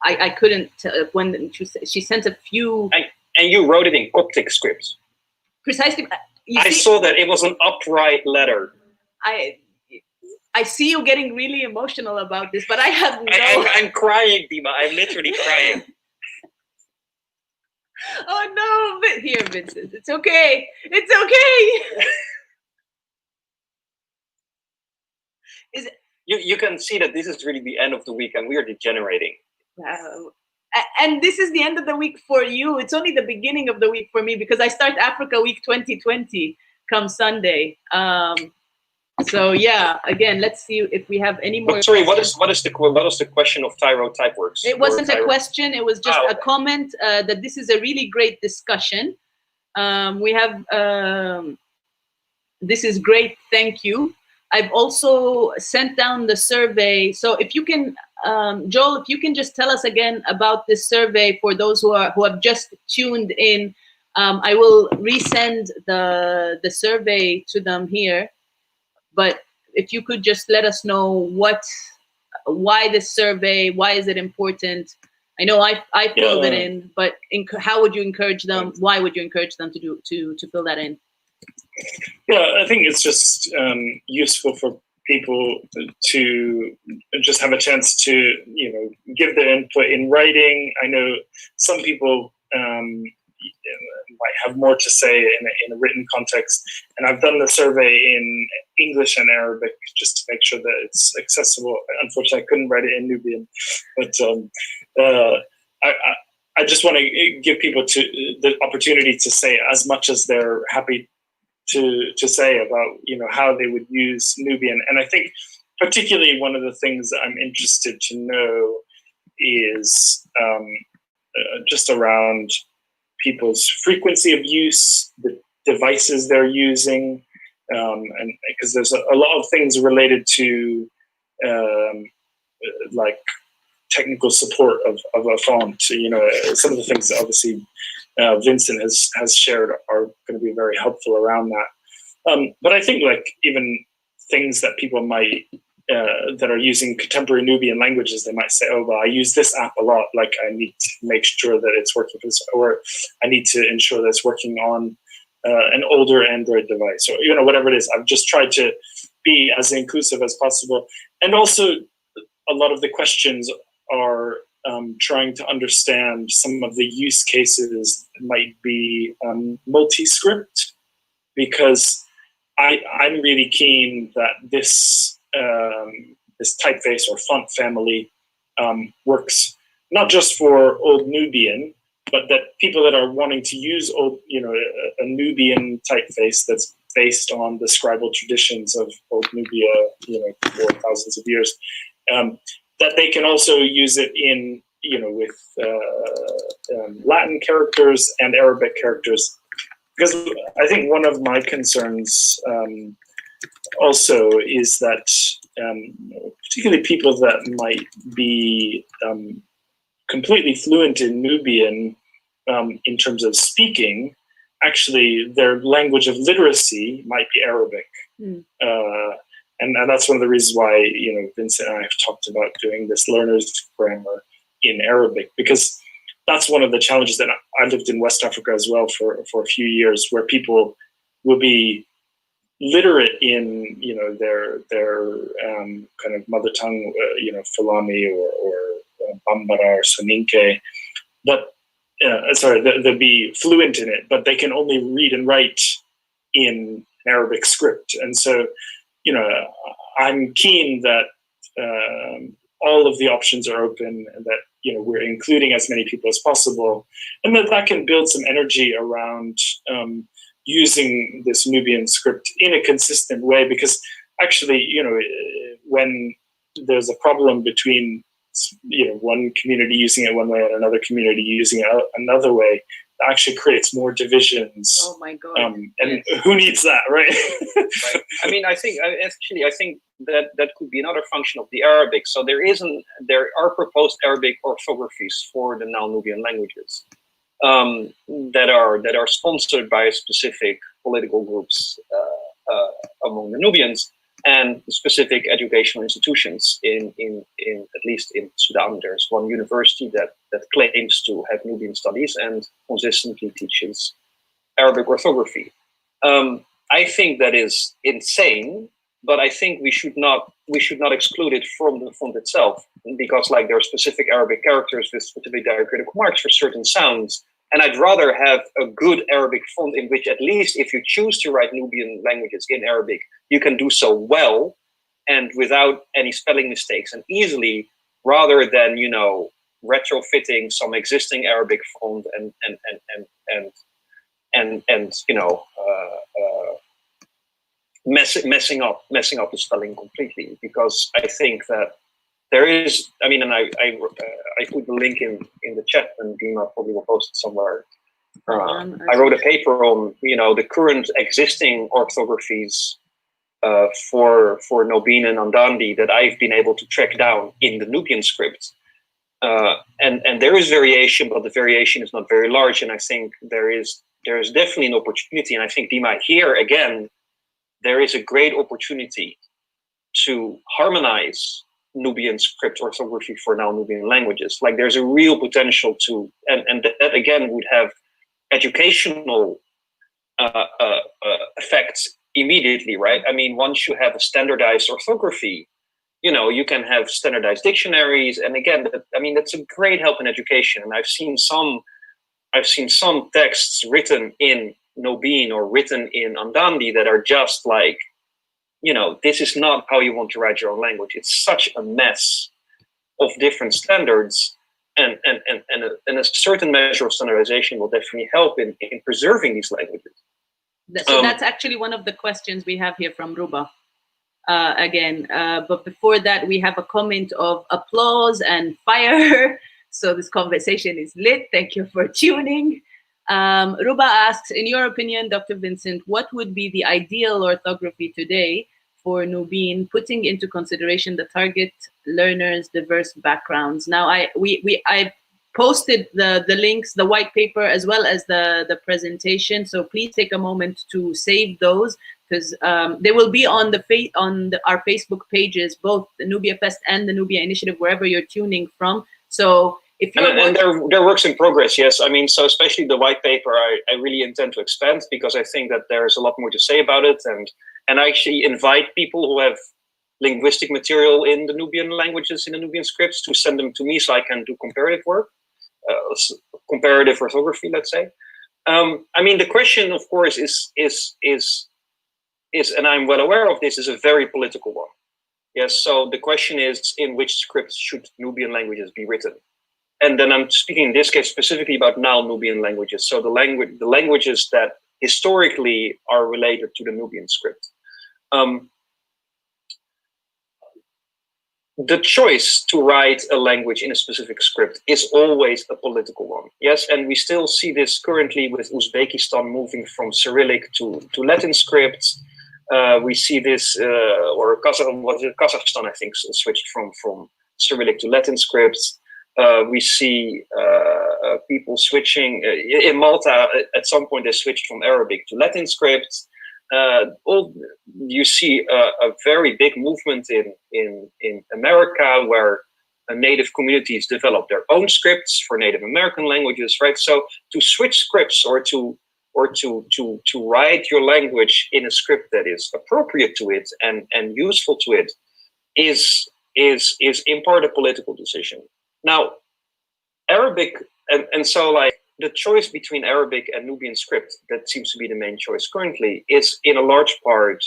I couldn't when she sent a few. And you wrote it in Coptic scripts. Precisely. I saw that it was an upright letter. I see you getting really emotional about this, but I have no. I'm crying, Dima. I'm literally crying. Oh no! Here, Vincent. It's okay. It's okay. Is it? You can see that this is really the end of the week, and we are degenerating. And this is the end of the week for you. It's only the beginning of the week for me because I start Africa Week 2020 come Sunday. So yeah, again, let's see if we have any more. But sorry, what is the question of Tyro Typeworks? It wasn't a question. It was just a comment that this is a really great discussion. We have this is great. Thank you. I've also sent down the survey. So if you can, Joel, if you can just tell us again about this survey for those who have just tuned in. I will resend the survey to them here. But if you could just let us know why this survey, why is it important? I know I filled it in, but how would you encourage them? Why would you encourage them to fill that in? Yeah, I think it's just useful for people to just have a chance to, give their input in writing. I know some people might have more to say in a written context, and I've done the survey in English and Arabic just to make sure that it's accessible. Unfortunately, I couldn't write it in Nubian, but I just want to give people the opportunity to say as much as they're happy to say about how they would use Nubian. And I think particularly one of the things that I'm interested to know is just around people's frequency of use, the devices they're using, and because there's a lot of things related to like technical support of a font. Some of the things that obviously Vincent has shared are going to be very helpful around that. But I think like even things that people might that are using contemporary Nubian languages, they might say, oh, well, I use this app a lot. Like I need to make sure that it's working for this, or I need to ensure that it's working on an older Android device, or whatever it is. I've just tried to be as inclusive as possible, and also a lot of the questions are trying to understand some of the use cases that might be multi-script, because I'm really keen that this this typeface or font family works not just for Old Nubian, but that people that are wanting to use old, a Nubian typeface that's based on the scribal traditions of Old Nubia, for thousands of years, that they can also use it in, with Latin characters and Arabic characters. Because I think one of my concerns also is that particularly people that might be completely fluent in Nubian in terms of speaking, actually their language of literacy might be Arabic. And that's one of the reasons why, Vincent and I have talked about doing this learner's grammar in Arabic, because that's one of the challenges that I lived in West Africa as well for a few years, where people will be literate in, their kind of mother tongue, Fulani or Bambara or Soninke, but they'll be fluent in it, but they can only read and write in Arabic script. And so, I'm keen that all of the options are open, and that we're including as many people as possible, and that can build some energy around using this Nubian script in a consistent way. Because actually, when there's a problem between one community using it one way and another community using it another way, it actually creates more divisions. Oh my God! And who needs that, right? Right. I mean, I think that could be another function of the Arabic. So there are proposed Arabic orthographies for the now Nubian languages that are sponsored by specific political groups among the Nubians and specific educational institutions. In at least in Sudan, there's one university that claims to have Nubian studies and consistently teaches Arabic orthography. I think that is insane, but I think we should not exclude it from the font itself, because there are specific Arabic characters with specific diacritical marks for certain sounds. And I'd rather have a good Arabic font in which, at least if you choose to write Nubian languages in Arabic, you can do so well and without any spelling mistakes and easily, rather than retrofitting some existing Arabic font and messing up the spelling completely. Because I think that there is, and I put the link in the chat, and Dima probably will post it somewhere. I wrote a paper on the current existing orthographies for Nubian and Andandi that I've been able to track down in the Nubian script, and there is variation, but the variation is not very large. And I think there is definitely an opportunity, and I think, Dima, here again, there is a great opportunity to harmonize Nubian script orthography for now Nubian languages. There's a real potential to, and that again would have educational effects immediately, right? I mean, once you have a standardized orthography, you can have standardized dictionaries, and again, that's a great help in education. And I've seen some texts written in Nubian or written in Andandi that are just this is not how you want to write your own language. It's such a mess of different standards, and a certain measure of standardization will definitely help in preserving these languages. So that's actually one of the questions we have here from Ruba. But before that, we have a comment of applause and fire. So this conversation is lit. Thank you for tuning. Ruba asks, in your opinion, Dr. Vincent, what would be the ideal orthography today for Nubian, putting into consideration the target learners' diverse backgrounds? Now, I posted the links, the white paper, as well as the presentation. So please take a moment to save those, because they will be on our Facebook pages, both the Nubia Fest and the Nubia Initiative, wherever you're tuning from. So If you're and there works in progress, yes. I mean, so especially the white paper, I really intend to expand, because I think that there's a lot more to say about it, and I actually invite people who have linguistic material in the Nubian languages, in the Nubian scripts, to send them to me so I can do comparative work, comparative orthography, let's say. I mean, the question, of course, is, and I'm well aware of this, is a very political one. Yes, so the question is, in which scripts should Nubian languages be written? And then I'm speaking in this case specifically about Nubian languages. So the languages that historically are related to the Nubian script. The choice to write a language in a specific script is always a political one. Yes, and we still see this currently with Uzbekistan moving from Cyrillic to Latin scripts. We see this, or Kazakhstan, I think, switched from Cyrillic to Latin scripts. We see people switching. In Malta, at some point, they switched from Arabic to Latin scripts. You see a very big movement in America, where native communities develop their own scripts for Native American languages, right? So to switch scripts, or to write your language in a script that is appropriate to it and useful to it is in part a political decision. Now, Arabic, and so like the choice between Arabic and Nubian script, that seems to be the main choice currently, is in a large part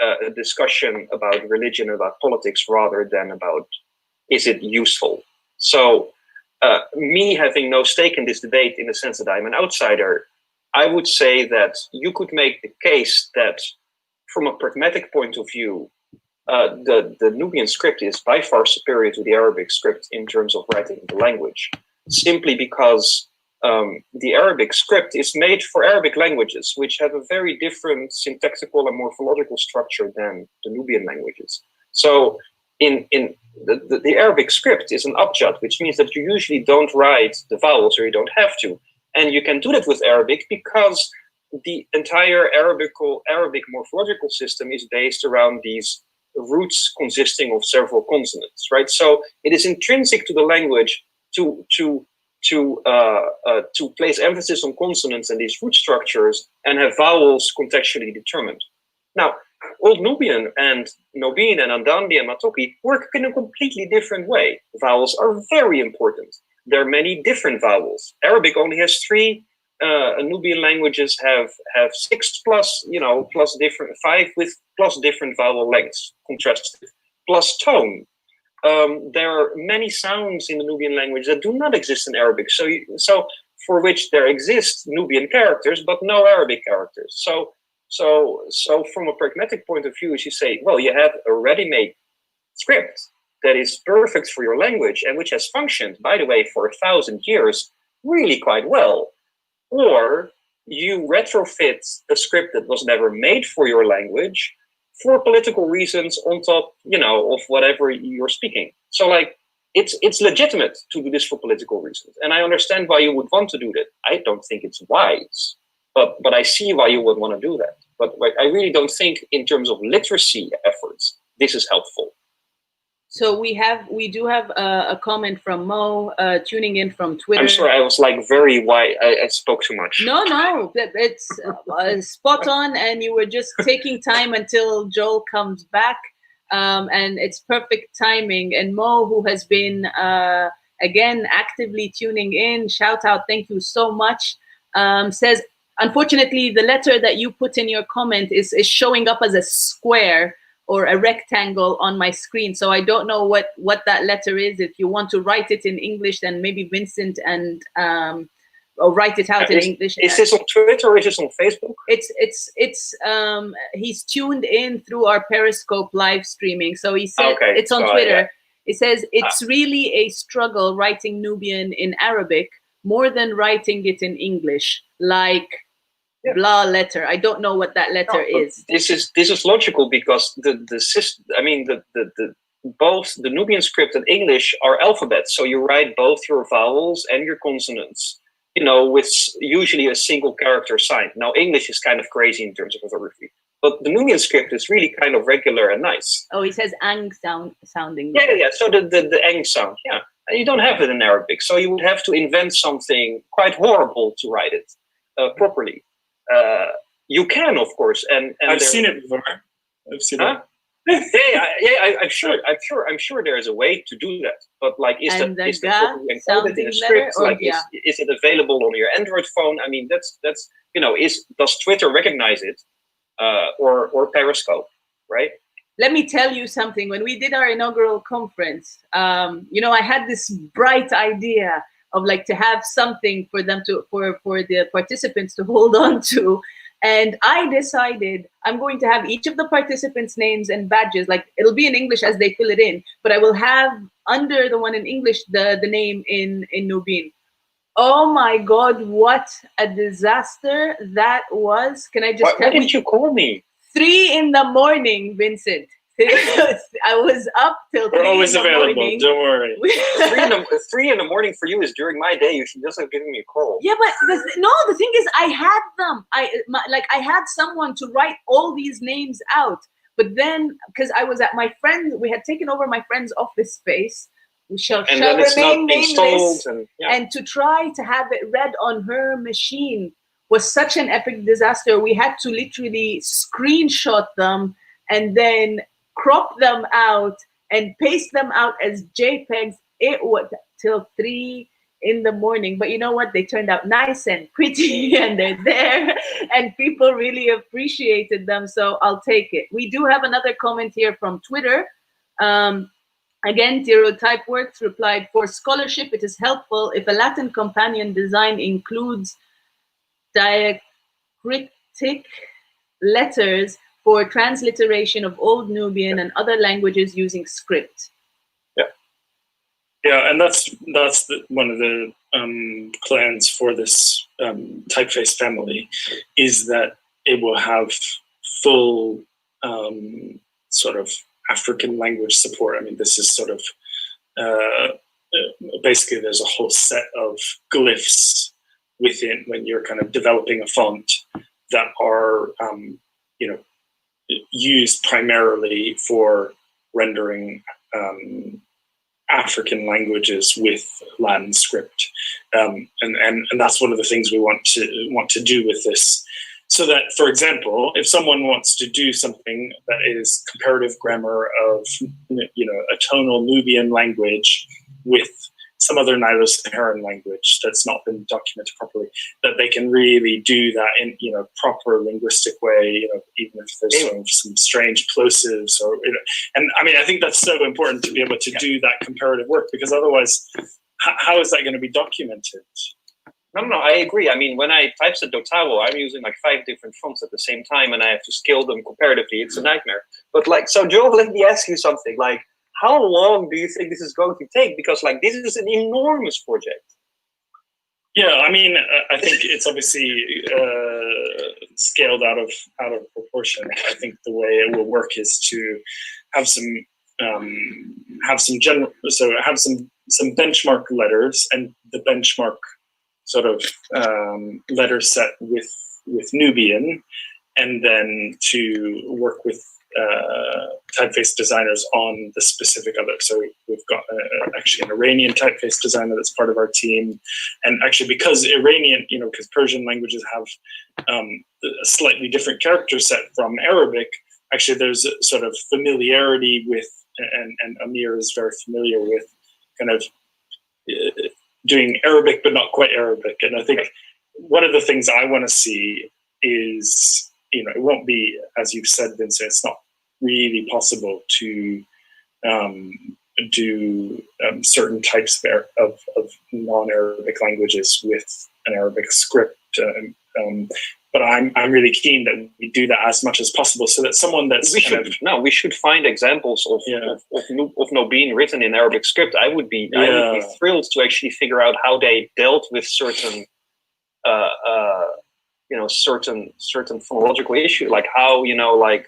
a discussion about religion, about politics, rather than about, is it useful? So me having no stake in this debate, in the sense that I'm an outsider, I would say that you could make the case that from a pragmatic point of view, the Nubian script is by far superior to the Arabic script in terms of writing the language, simply because the Arabic script is made for Arabic languages, which have a very different syntactical and morphological structure than the Nubian languages. So in the Arabic script is an abjad, which means that you usually don't write the vowels, or you don't have to. And you can do that with Arabic because the entire Arabic morphological system is based around these roots consisting of several consonants, right? So it is intrinsic to the language to place emphasis on consonants and these root structures, and have vowels contextually determined. Now, Old Nubian and Nubian and Andandi and Matoki work in a completely different way. Vowels are very important. There are many different vowels. Arabic only has 3. Nubian languages have 6 plus, plus different 5 with plus different vowel lengths contrasted, plus tone. There are many sounds in the Nubian language that do not exist in Arabic. So for which there exist Nubian characters, but no Arabic characters. So from a pragmatic point of view, as you say, well, you have a ready-made script that is perfect for your language and which has functioned, by the way, for 1,000 years really quite well. Or you retrofit a script that was never made for your language for political reasons on top, of whatever you're speaking. So like, it's legitimate to do this for political reasons. And I understand why you would want to do that. I don't think it's wise, but I see why you would want to do that. But I really don't think in terms of literacy efforts, this is helpful. So we do have a comment from Mo tuning in from Twitter. I'm sorry, I was like very wide. I spoke too much. No, it's spot on, and you were just taking time until Joel comes back, and it's perfect timing. And Mo, who has been again actively tuning in, shout out, thank you so much. Says, unfortunately, the letter that you put in your comment is showing up as a square or a rectangle on my screen. So I don't know what that letter is. If you want to write it in English, then maybe Vincent and or write it out in English. Is this on Twitter or is this on Facebook? It's he's tuned in through our Periscope live streaming. So he said it's on Twitter. Yeah. It says it's really a struggle writing Nubian in Arabic more than writing it in English, like blah letter. I don't know what that letter is. This is logical because the system. I mean, both the Nubian script and English are alphabets. So you write both your vowels and your consonants, with usually a single character sign. Now English is kind of crazy in terms of orthography, but the Nubian script is really kind of regular and nice. Oh, he says ang sounding. Yeah. So the ang sound. Yeah. and you don't have it in Arabic. So you would have to invent something quite horrible to write it properly. You can, of course, and I've seen it before. I've seen it. I'm sure there is a way to do that. But like, is that properly encoded in a script? Like, is it available on your Android phone? I mean, that's does Twitter recognize it, or Periscope, right? Let me tell you something. When we did our inaugural conference, I had this bright idea of like to have something for them for the participants to hold on to. And I decided I'm going to have each of the participants' names and badges, like it'll be in English as they fill it in, but I will have under the one in English, the name in Nubian. Oh my God, what a disaster that was. Can I just why didn't you call me? 3 a.m, Vincent. I was up till 3 We're always available. Morning. Don't worry. 3 a.m for you is during my day. You should just have given me a call. Yeah, but the thing is, I had them. I had someone to write all these names out. But then, because I was at my friend, we had taken over my friend's office space. We shall remain nameless. And to try to have it read on her machine was such an epic disaster. We had to literally screenshot them and then crop them out and paste them out as JPEGs. It was till 3 a.m. But you know what? They turned out nice and pretty and they're there and people really appreciated them. So I'll take it. We do have another comment here from Twitter. Again, Tiro Typeworks replied, for scholarship, it is helpful if a Latin companion design includes diacritic letters for transliteration of Old Nubian and other languages using script. Yeah, and that's one of the plans for this typeface family, is that it will have full sort of African language support. I mean, this is sort of basically there's a whole set of glyphs within when you're kind of developing a font that are used primarily for rendering African languages with Latin script, and that's one of the things we want to do with this. So that, for example, if someone wants to do something that is comparative grammar of a tonal Nubian language with some other Nilo-Saharan language that's not been documented properly, that they can really do that in proper linguistic way, even if there's some strange plosives and I mean, I think that's so important to be able to do that comparative work, because otherwise, how is that going to be documented? No, I agree. I mean, when I typeset Dotavo, I'm using like 5 different fonts at the same time, and I have to scale them comparatively. It's a nightmare. But like, so Joe, let me ask you something. Like, how long do you think this is going to take? Because like, this is an enormous project. Yeah, I mean, I think it's obviously scaled out of proportion. I think the way it will work is to have some benchmark letters, and the benchmark sort of letter set with Nubian, and then to work with typeface designers on the specific other. So we've got actually an Iranian typeface designer that's part of our team, and actually because Iranian, because Persian languages have a slightly different character set from Arabic, actually there's a sort of familiarity with, and Amir is very familiar with kind of doing Arabic but not quite Arabic. And I think one of the things I want to see is, it won't be, as you've said, Vincent, it's not really possible to do certain types of non-Arabic languages with an Arabic script. But I'm really keen that we do that as much as possible, so that someone that's we should find examples of Nubian written in Arabic script. I would be thrilled to actually figure out how they dealt with certain certain phonological issue, like how like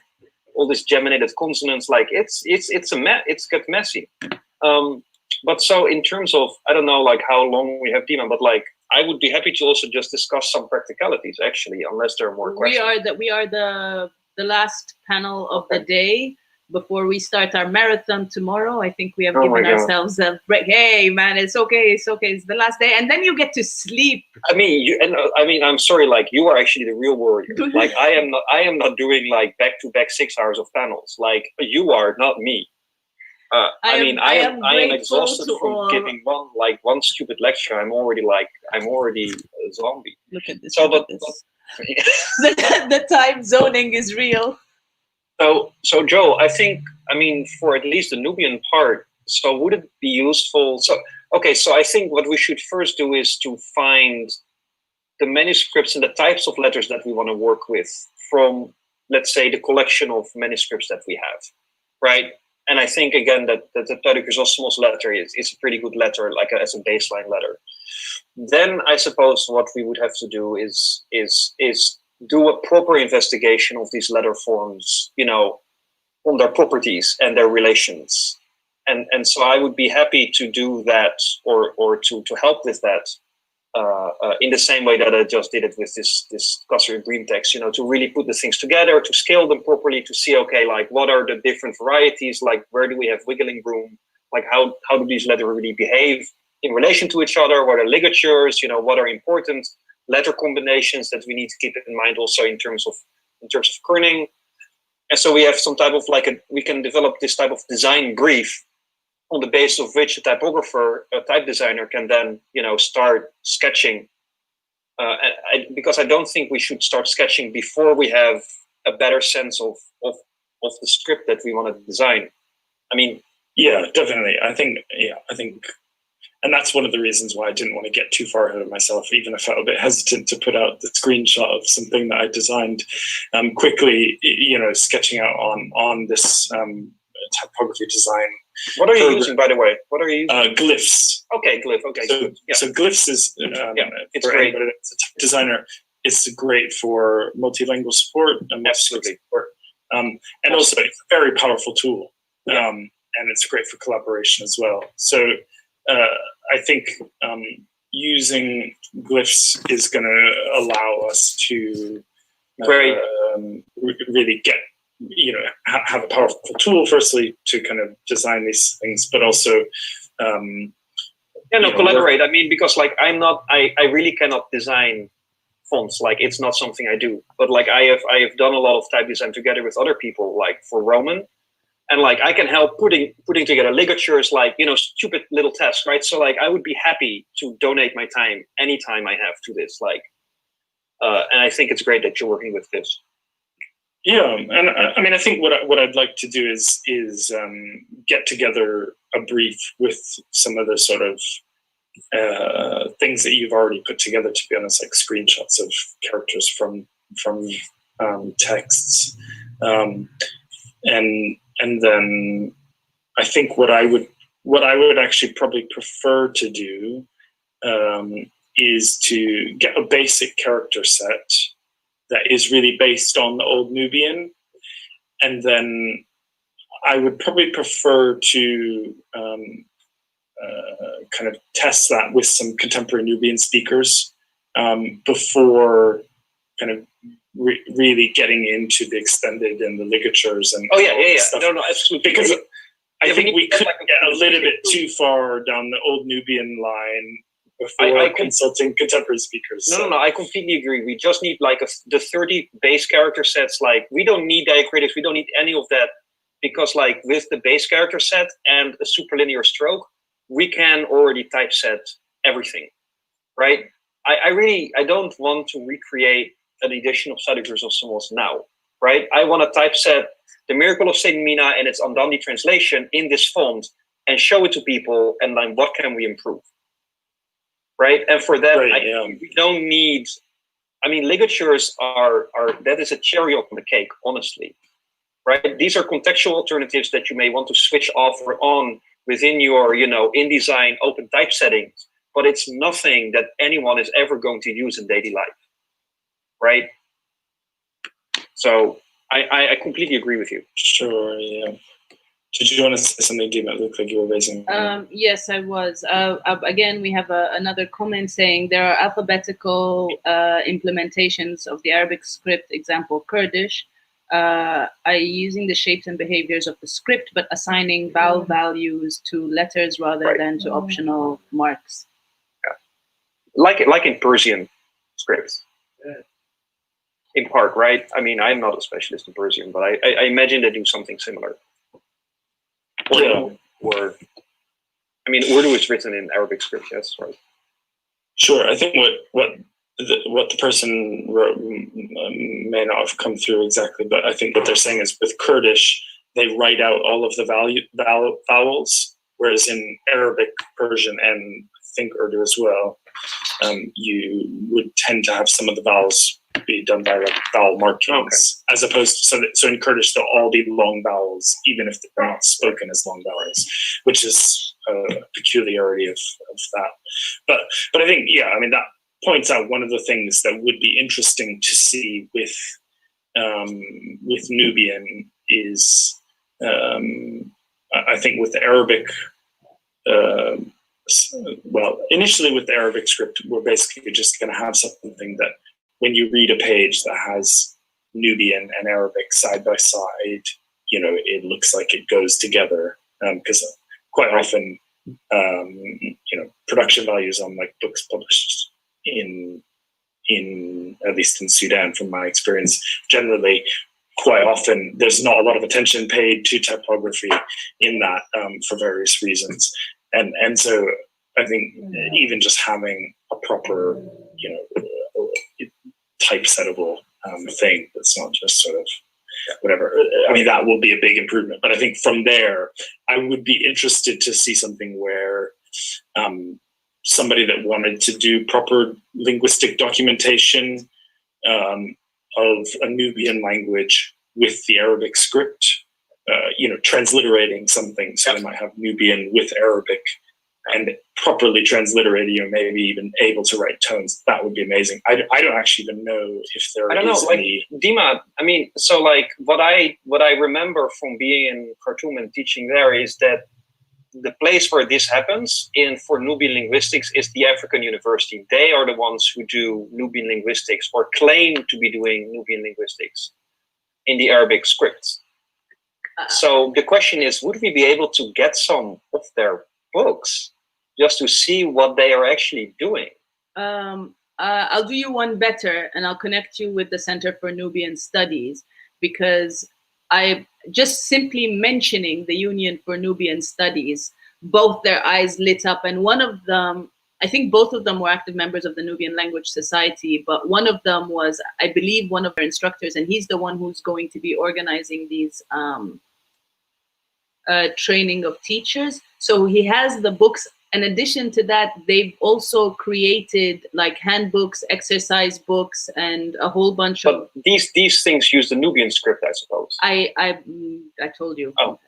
all these geminated consonants, like it's got messy. But so in terms of, I don't know like how long we have, Dima, but like I would be happy to also just discuss some practicalities actually, unless there are more questions. We are the last panel of the day. before we start our marathon tomorrow. I think we have Oh my given God. ourselves a break. Hey, man, it's okay. It's okay. It's the last day, and then you get to sleep. I mean, I'm sorry. Like, you are actually the real warrior. Like, I am not. I am not doing like back-to-back 6 hours of panels. Like, you are, not me. I am exhausted from giving one stupid lecture. I'm already a zombie. Look at this. So, Look at this. The time zoning is real. So Joe, I think, for at least the Nubian part, so would it be useful? So I think what we should first do is to find the manuscripts and the types of letters that we want to work with from, let's say, the collection of manuscripts that we have, right? And I think again that the Chrysostomos letter is a pretty good letter, like as a baseline letter. Then I suppose what we would have to do is do a proper investigation of these letter forms, on their properties and their relations. And so I would be happy to do that or to help with that in the same way that I just did it with this cluster dream text, to really put the things together, to scale them properly, to see, okay, like what are the different varieties, like where do we have wiggling room, like how do these letters really behave in relation to each other, what are ligatures, what are important letter combinations that we need to keep in mind also in terms of kerning. And so we have some type of we can develop this type of design brief on the basis of which a typographer, a type designer can then, start sketching. Because I don't think we should start sketching before we have a better sense of the script that we want to design. Yeah, definitely. I think, and that's one of the reasons why I didn't want to get too far ahead of myself, even if I felt a bit hesitant to put out the screenshot of something that I designed quickly, sketching out on this typography design. What are you using, by the way? What are you using? Glyphs. Okay, Glyph. Okay, so, good. Yeah. So Glyphs is, it's for great. anybody that's a type designer, it's great for multilingual support and Absolutely. support. And also it's a very powerful tool. And it's great for collaboration as well. So I think using glyphs is going to allow us to really get, have a powerful tool, firstly, to kind of design these things, but also collaborate. Because I really cannot design fonts. Like, it's not something I do. But like I have done a lot of type design together with other people, like for Roman. And like I can help putting together ligatures, like, stupid little tests, right? So like I would be happy to donate my time anytime I have to this. Like, and I think it's great that you're working with this. Yeah, and I think what I'd like to do is get together a brief with some of the sort of things that you've already put together. To be honest, like screenshots of characters from texts, and then I think what I would actually probably prefer to do is to get a basic character set that is really based on the Old Nubian, and then I would probably prefer to kind of test that with some contemporary Nubian speakers before kind of really getting into the extended and the ligatures and stuff. No, absolutely. Because I think we could get a little bit too far down the Old Nubian line before consulting contemporary speakers. No, I completely agree. We just need like the 30 base character sets. Like, we don't need diacritics. We don't need any of that, because like with the base character set and a superlinear stroke, we can already typeset everything, right? I don't want to recreate an edition of Study Chrysostomos now, right? I want to typeset the Miracle of Saint Mina and its Andandi translation in this font and show it to people, and then what can we improve, right? And for that, we don't need. Ligatures are that is a cherry on the cake, honestly, right? These are contextual alternatives that you may want to switch off or on within your, InDesign open type settings, but it's nothing that anyone is ever going to use in daily life, right? So I completely agree with you. Sure, yeah. Did you want to say something, Dima? It looked like you were raising. Yes, I was. Again, we have another comment saying there are alphabetical implementations of the Arabic script, example Kurdish, are using the shapes and behaviors of the script, but assigning vowel values to letters rather than to optional marks. Like in Persian scripts. In part, right? I mean, I'm not a specialist in Persian, but I imagine they do something similar. Or I mean, Urdu is written in Arabic script, yes, right? Sure. I think what the person wrote may not have come through exactly, but I think what they're saying is with Kurdish, they write out all of the vowels, whereas in Arabic, Persian, and I think Urdu as well, you would tend to have some of the vowels be done by like vowel markings, as opposed to so in Kurdish they'll all be long vowels, even if they're not spoken as long vowels, which is a peculiarity of that. But I think I mean that points out one of the things that would be interesting to see with Nubian is I think with the Arabic. Well, initially with the Arabic script, we're basically just going to have something that when you read a page that has Nubian and Arabic side by side, it looks like it goes together. Because quite often, production values on like books published in at least in Sudan, from my experience, generally, quite often there's not a lot of attention paid to typography in that for various reasons. And so I think even just having a proper, typesettable thing that's not just sort of whatever. I mean, that will be a big improvement. But I think from there, I would be interested to see something where somebody that wanted to do proper linguistic documentation of a Nubian language with the Arabic script, transliterating something. So they might have Nubian with Arabic and properly transliterating, or maybe even able to write tones. That would be amazing. I don't actually even know if there is any. Dima, I mean, so like what I remember from being in Khartoum and teaching there is that the place where this happens for Nubian linguistics is the African University. They are the ones who do Nubian linguistics or claim to be doing Nubian linguistics in the Arabic scripts. So the question is, would we be able to get some of their books just to see what they are actually doing? I'll do you one better, and I'll connect you with the Center for Nubian Studies, because I just simply mentioning the Union for Nubian Studies, both their eyes lit up, and one of them, I think both of them were active members of the Nubian Language Society, but one of them was, I believe, one of their instructors, and he's the one who's going to be organizing these training of teachers. So he has the books. In addition to that, they've also created like handbooks, exercise books, and a whole bunch of. But these things use the Nubian script, I suppose. I told you. Oh.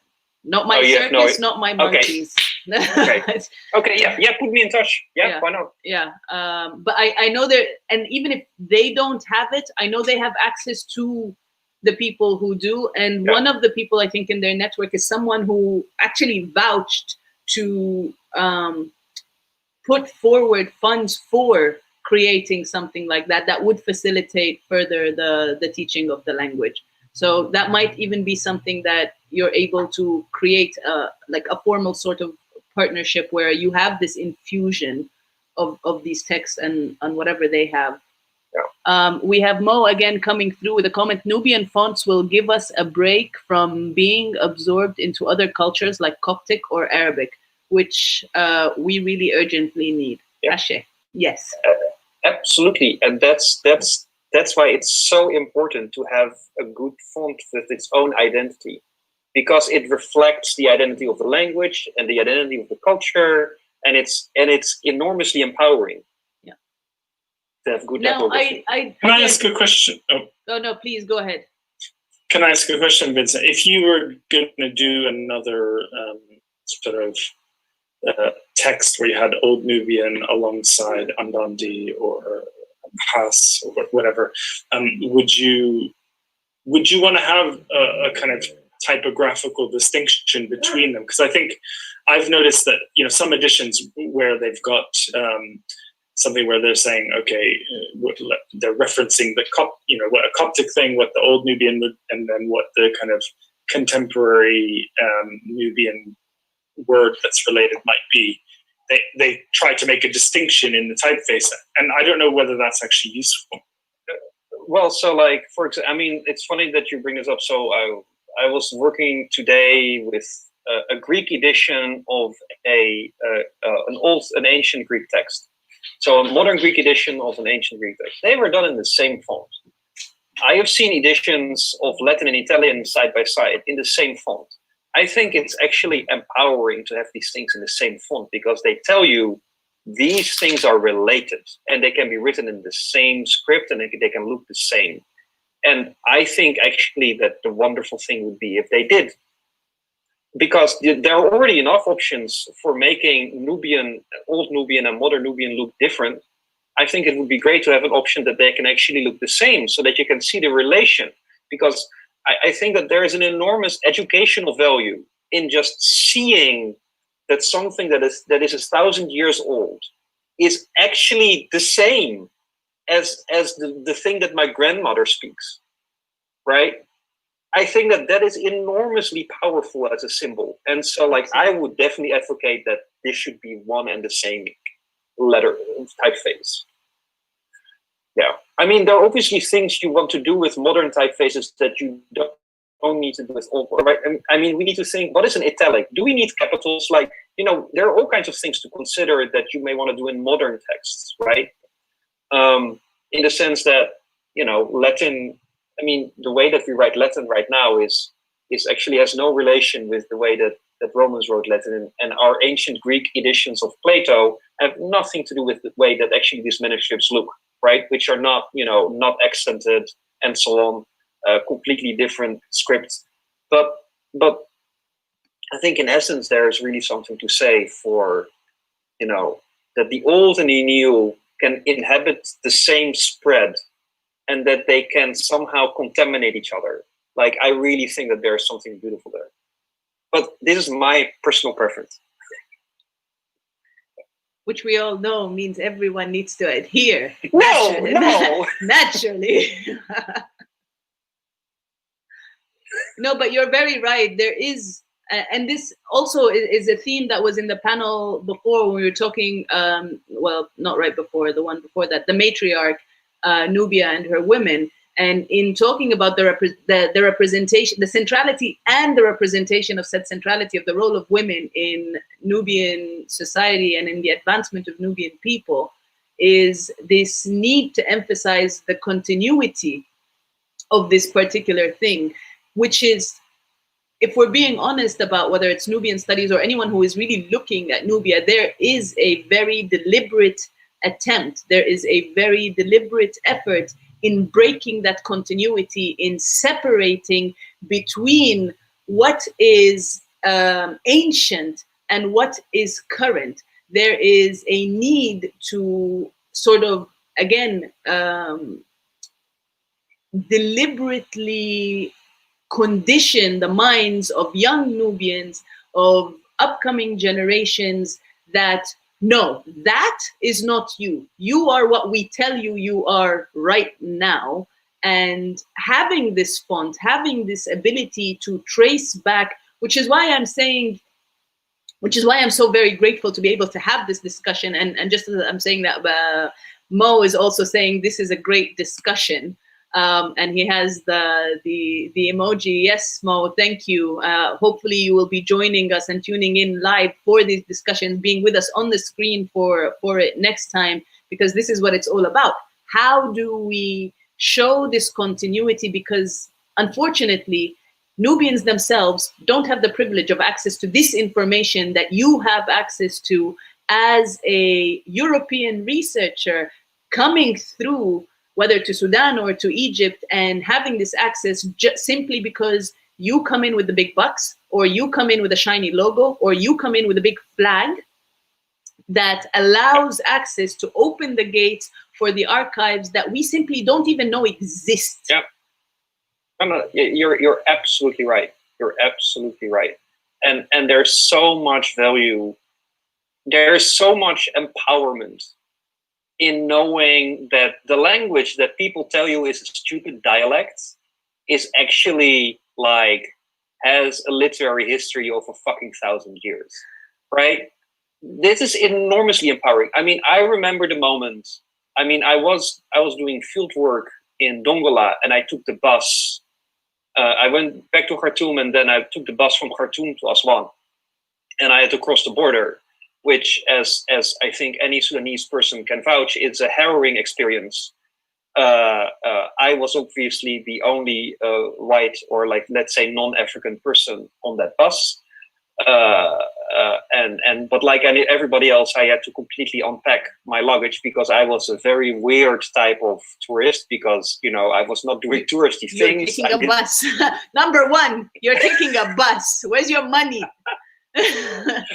Not my circus, not my monkeys. Okay. Yeah. Put me in touch. Yeah. Why not? Yeah. But I know there, and even if they don't have it, I know they have access to the people who do. And one of the people I think in their network is someone who actually vouched to put forward funds for creating something like that would facilitate further the teaching of the language. So that might even be something that you're able to create like a formal sort of partnership where you have this infusion of these texts and whatever they have. We have Mo again coming through with a comment. Nubian fonts will give us a break from being absorbed into other cultures like Coptic or Arabic, which we really urgently need. Ashe. Yes. Absolutely. And that's why it's so important to have a good font with its own identity, because it reflects the identity of the language and the identity of the culture, and it's enormously empowering. Yeah. To have good now, typography. Can I ask a question? Oh no, please go ahead. Can I ask a question, Vincent? If you were going to do another sort of text where you had Old Nubian alongside Andandi or Has or whatever, would you want to have a kind of typographical distinction between them? Because I think I've noticed that some editions where they've got something where they're saying, okay, they're referencing the what a Coptic thing, what the old Nubian would, and then what the kind of contemporary Nubian word that's related might be. They try to make a distinction in the typeface, and I don't know whether that's actually useful. Well, so like, for example, I mean, it's funny that you bring this up. So I was working today with a Greek edition of an ancient Greek text. So a modern Greek edition of an ancient Greek text. They were done in the same font. I have seen editions of Latin and Italian side by side in the same font. I think it's actually empowering to have these things in the same font, because they tell you these things are related and they can be written in the same script and they can look the same. And I think actually that the wonderful thing would be if they did, because there are already enough options for making Nubian, old Nubian and modern Nubian look different. I think it would be great to have an option that they can actually look the same so that you can see the relation, because I think that there is an enormous educational value in just seeing that something that is 1,000 years old is actually the same as the thing that my grandmother speaks, right? I think that is enormously powerful as a symbol. And so like, I would definitely advocate that this should be one and the same letter typeface. Yeah, I mean, there are obviously things you want to do with modern typefaces that you don't need to do with old, right? I mean, we need to think, what is an italic? Do we need capitals? Like, there are all kinds of things to consider that you may want to do in modern texts, right? In the sense that, Latin, I mean, the way that we write Latin right now is actually has no relation with the way that Romans wrote Latin, and our ancient Greek editions of Plato have nothing to do with the way that actually these manuscripts look, right? Which are not, not accented and so on, completely different scripts. But I think in essence, there is really something to say for, that the old and the new can inhabit the same spread and that they can somehow contaminate each other. Like, I really think that there is something beautiful there. But this is my personal preference. Which we all know means everyone needs to adhere. No. Naturally. No, but you're very right. There is, and this also is a theme that was in the panel before when we were talking, well, not right before, the one before that, the matriarch, Nubia and her women. And in talking about the representation, the centrality and the representation of said centrality of the role of women in Nubian society and in the advancement of Nubian people, is this need to emphasize the continuity of this particular thing, which is, if we're being honest about whether it's Nubian studies or anyone who is really looking at Nubia, there is a very deliberate attempt, there is a very deliberate effort in breaking that continuity, in separating between what is ancient and what is current. There is a need to sort of, again, deliberately condition the minds of young Nubians, of upcoming generations, that no, that is not you. You are what we tell you you are right now. And having this font, having this ability to trace back, which is why I'm saying, which is why I'm so very grateful to be able to have this discussion. And just as I'm saying that, Mo is also saying this is a great discussion. And he has the emoji. Yes, Mo, thank you. Hopefully you will be joining us and tuning in live for these discussions, being with us on the screen for it next time, because this is what it's all about. How do we show this continuity? Because unfortunately, Nubians themselves don't have the privilege of access to this information that you have access to as a European researcher coming through, whether to Sudan or to Egypt, and having this access just simply because you come in with the big bucks, or you come in with a shiny logo, or you come in with a big flag that allows access to open the gates for the archives that we simply don't even know exist. Yeah, you're absolutely right. You're absolutely right. And there's so much value. There's so much empowerment in knowing that the language that people tell you is a stupid dialect is actually like has a literary history of a fucking 1,000 years, right? This is enormously empowering. I mean, I remember the moment. I mean, I was doing field work in Dongola, and I took the bus. I went back to Khartoum, and then I took the bus from Khartoum to Aswan, and I had to cross the border, which, as I think any Sudanese person can vouch, it's a harrowing experience. I was obviously the only white or, like, let's say, non-African person on that bus. But like everybody else, I had to completely unpack my luggage because I was a very weird type of tourist, because, you know, I was not doing touristy things. You're taking a bus. Number one, you're taking a bus. Where's your money?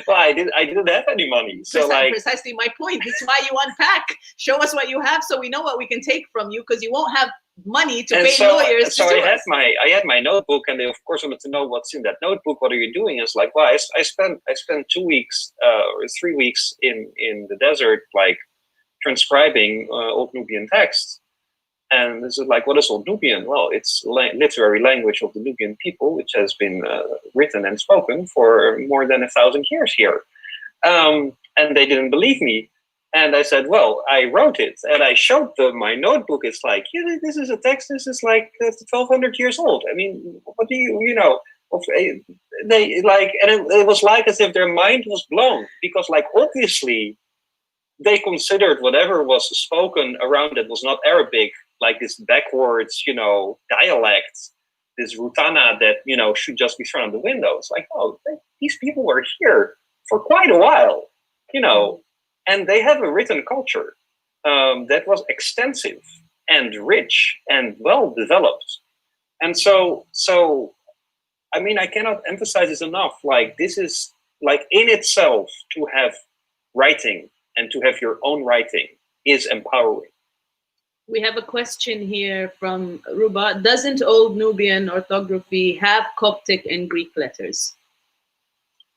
Well, I didn't have any money, so precisely my point. That's why you unpack. Show us what you have, so we know what we can take from you, because you won't have money to pay lawyers. So I had my notebook, and they of course wanted to know what's in that notebook. What are you doing? It's like, well, I spent 2 weeks or 3 weeks in the desert, like transcribing Old Nubian texts. And this is like, what is Old Nubian? Well, it's literary language of the Nubian people, which has been written and spoken for more than 1,000 years here. And they didn't believe me. And I said, well, I wrote it. And I showed them my notebook. It's like, yeah, this is a text. This is like 1,200 years old. I mean, what do you know? They like, and it was like as if their mind was blown, because, like, obviously they considered whatever was spoken around it was not Arabic, like this backwards, you know, dialect, this Rutana that, you know, should just be thrown out the window. It's like, oh, these people were here for quite a while, you know, and they have a written culture that was extensive and rich and well developed. And so, I mean, I cannot emphasize this enough. Like, this is, like, in itself, to have writing and to have your own writing is empowering. We have a question here from Ruba. Doesn't Old Nubian orthography have Coptic and Greek letters?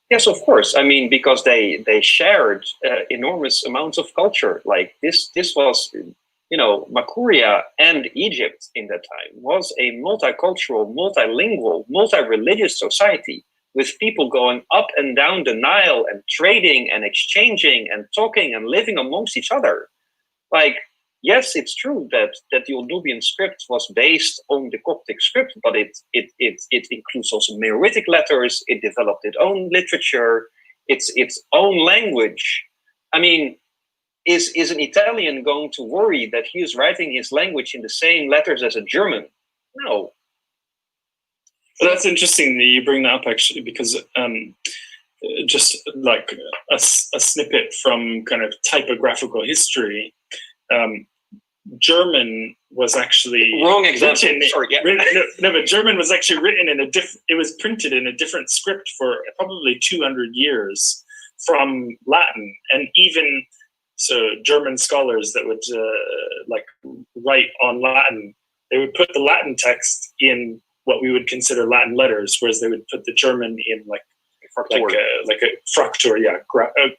Yes, of course. I mean, because they shared enormous amounts of culture. Like this was, you know, Makuria and Egypt in that time was a multicultural, multilingual, multi-religious society, with people going up and down the Nile and trading and exchanging and talking and living amongst each other. Like, yes, it's true that the Old Nubian script was based on the Coptic script, but it includes also Meroitic letters. It developed its own literature, its own language. I mean, is an Italian going to worry that he is writing his language in the same letters as a German? No. But that's interesting that you bring that up, actually, because just like a snippet from kind of typographical history, German was actually wrong example. Sorry, yeah. But German was actually written in it was printed in a different script for probably 200 years from Latin, and even so, German scholars that would like write on Latin, they would put the Latin text in what we would consider Latin letters, whereas they would put the German in like a fraktur,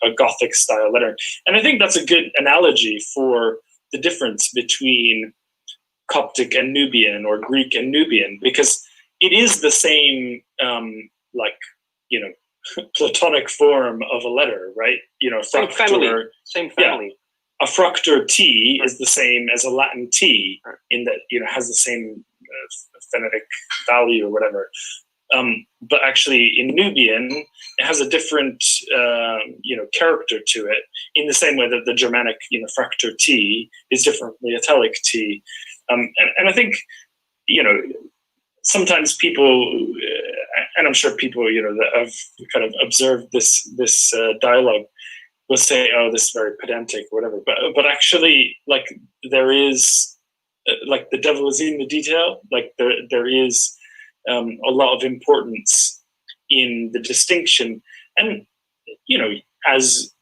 a Gothic style letter. And I think that's a good analogy for the difference between Coptic and Nubian, or Greek and Nubian, because it is the same, like, you know, Platonic form of a letter, right? You know, same family. Same family. Yeah. A fraktur T is the same as a Latin T, in that, you know, has the same phonetic value or whatever. But actually in Nubian, it has a different, you know, character to it, in the same way that the Germanic, you know, fraktur T is different from the italic T. And I think, you know, sometimes people, and I'm sure people, you know, that have kind of observed this dialogue will say, oh, this is very pedantic or whatever. But actually, like, there is, like, the devil is in the detail. Like, there is a lot of importance in the distinction. And, you know, as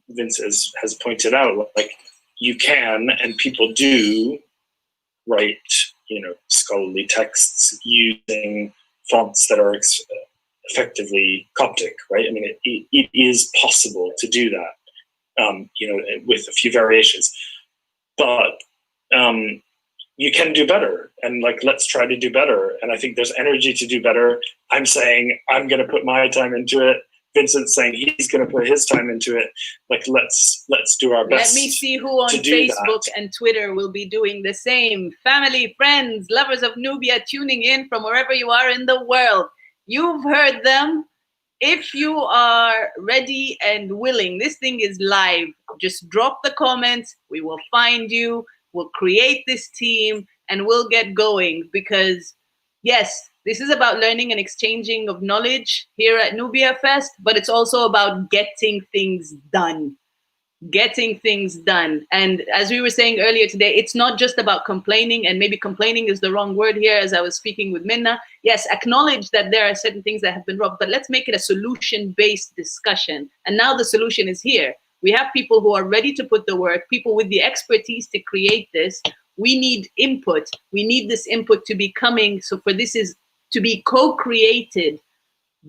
Vince has pointed out, like, you can, and people do, write, you know, scholarly texts using fonts that are effectively Coptic, right? I mean, it is possible to do that, you know, with a few variations. but you can do better, and like, let's try to do better. And I think there's energy to do better. I'm saying I'm going to put my time into it. Vincent's saying he's going to put his time into it. Like, let's do our best. Let me see who on Facebook and Twitter will be doing the same. Family, friends, lovers of Nubia tuning in from wherever you are in the world. You've heard them. If you are ready and willing, this thing is live. Just drop the comments. We will find you. We'll create this team and we'll get going, because yes, this is about learning and exchanging of knowledge here at Nubia Fest, but it's also about getting things done. Getting things done. And as we were saying earlier today, it's not just about complaining, and maybe complaining is the wrong word here as I was speaking with Minna. Yes, acknowledge that there are certain things that have been wrong, but let's make it a solution-based discussion. And now the solution is here. We have people who are ready to put the work, people with the expertise to create this. We need input. We need this input to be coming. So for this is to be co-created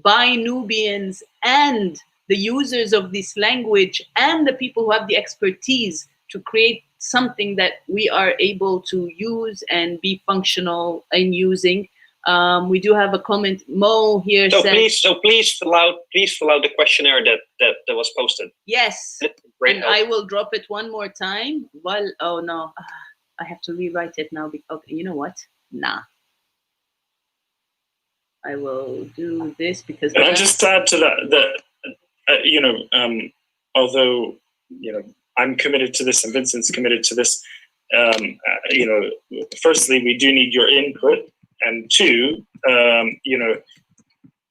by Nubians and the users of this language and the people who have the expertise to create something that we are able to use and be functional in using. We do have a comment. Mo here says, please fill out the questionnaire that was posted. Yes, and I will drop it one more time. Well, oh no, I have to rewrite it now. Okay, you know what? Nah. I will do this because. Can I just add to that although I'm committed to this and Vincent's committed to this, firstly, we do need your input, and two,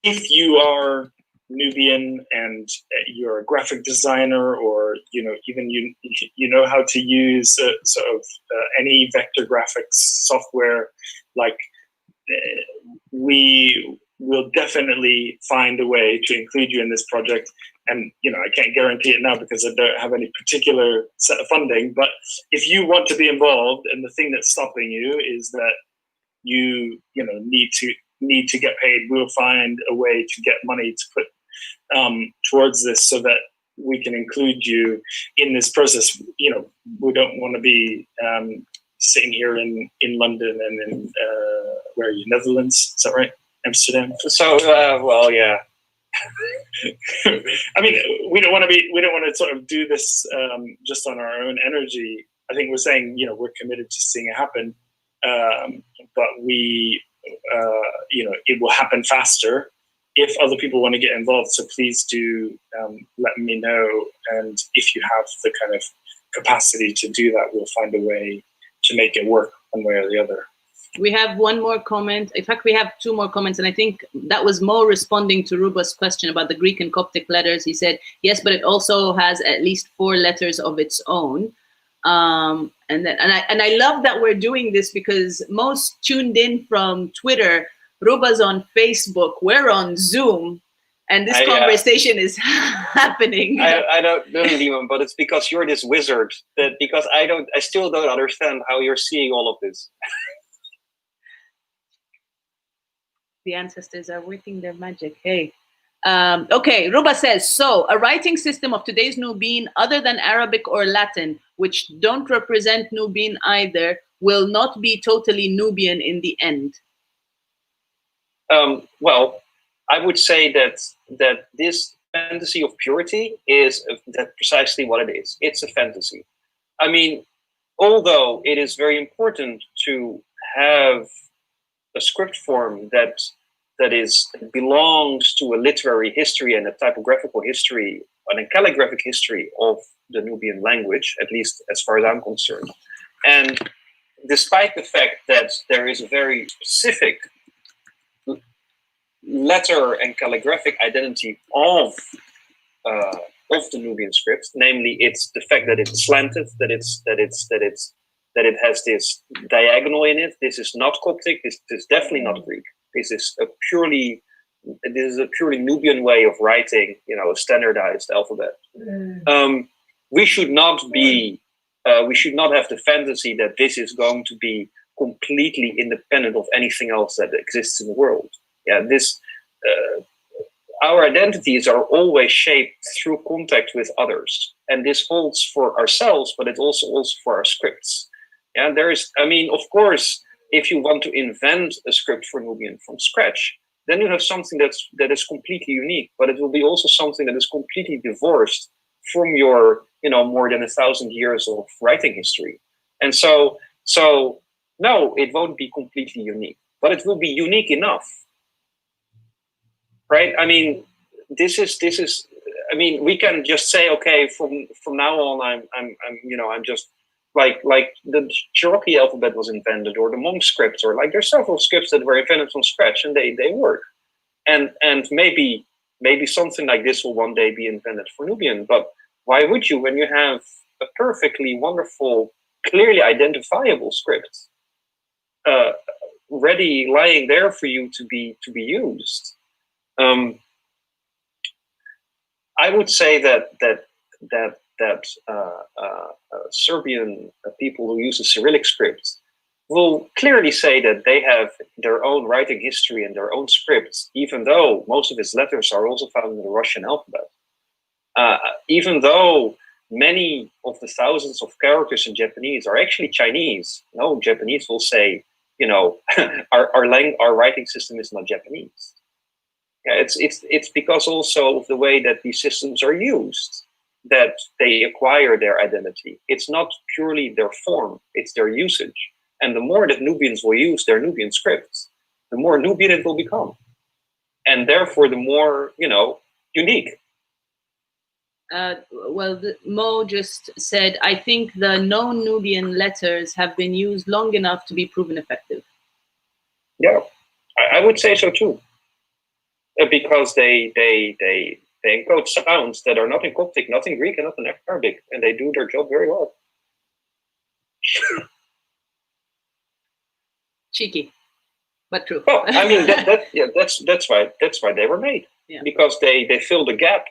if you are Nubian and you're a graphic designer, or even you know how to use any vector graphics software, like we will definitely find a way to include you in this project. And I can't guarantee it now because I don't have any particular set of funding, but if you want to be involved, and the thing that's stopping you is that you need to get paid, we'll find a way to get money to put towards this so that we can include you in this process. We don't want to be sitting here in London and in where are you, Netherlands? Is that right? Amsterdam. So well, yeah. I mean, we don't want to sort of do this just on our own energy. I think we're saying, we're committed to seeing it happen, but we, it will happen faster if other people want to get involved. So please do let me know, and if you have the kind of capacity to do that, we'll find a way to make it work one way or the other. We have one more comment. In fact, we have two more comments, and I think that was Mo responding to Ruba's question about the Greek and Coptic letters. He said, yes, but it also has at least 4 letters of its own. And I love that we're doing this because most tuned in from Twitter, Ruba's on Facebook, we're on Zoom, and this conversation is happening. I don't know, Liam, but it's because you're this wizard because I still don't understand how you're seeing all of this. The ancestors are working their magic. Hey. Okay, Ruba says, so a writing system of today's Nubian other than Arabic or Latin, which don't represent Nubian either, will not be totally Nubian in the end. Well, I would say that this fantasy of purity is that precisely what it is. It's a fantasy. I mean, although it is very important to have a script form that belongs to a literary history and a typographical history and a calligraphic history of the Nubian language, at least as far as I'm concerned. And despite the fact that there is a very specific letter and calligraphic identity of the Nubian script, namely it's the fact that it's slanted, that it has this diagonal in it. This is not Coptic. This is definitely not Greek. This is a purely Nubian way of writing, a standardized alphabet. We should not have the fantasy that this is going to be completely independent of anything else that exists in the world. Yeah, our identities are always shaped through contact with others. And this holds for ourselves, but it also for our scripts. And there is, I mean, of course, if you want to invent a script for Nubian from scratch, then you have something that is completely unique, but it will be also something that is completely divorced from your, more than 1,000 years of writing history. And so no, it won't be completely unique, but it will be unique enough, right? I mean, this is. I mean, we can just say, okay, from now on, I'm just like the Cherokee alphabet was invented, or the Hmong script, or like there's several scripts that were invented from scratch, and they work. And maybe something like this will one day be invented for Nubian. But why would you, when you have a perfectly wonderful, clearly identifiable script ready, lying there for you to be used? I would say that Serbian people who use the Cyrillic script will clearly say that they have their own writing history and their own scripts, even though most of its letters are also found in the Russian alphabet. Even though many of the thousands of characters in Japanese are actually Chinese. No, Japanese will say, our writing system is not Japanese. Yeah, it's because also of the way that these systems are used that they acquire their identity. It's not purely their form, it's their usage. And the more that Nubians will use their Nubian scripts, the more Nubian it will become. And therefore, the more, unique. Mo just said, I think the known Nubian letters have been used long enough to be proven effective. Yeah, I would say so too. Because they encode sounds that are not in Coptic, not in Greek, and not in Arabic, and they do their job very well. Cheeky, but true. Well, I mean that's why they were made. Yeah. Because they fill the gap.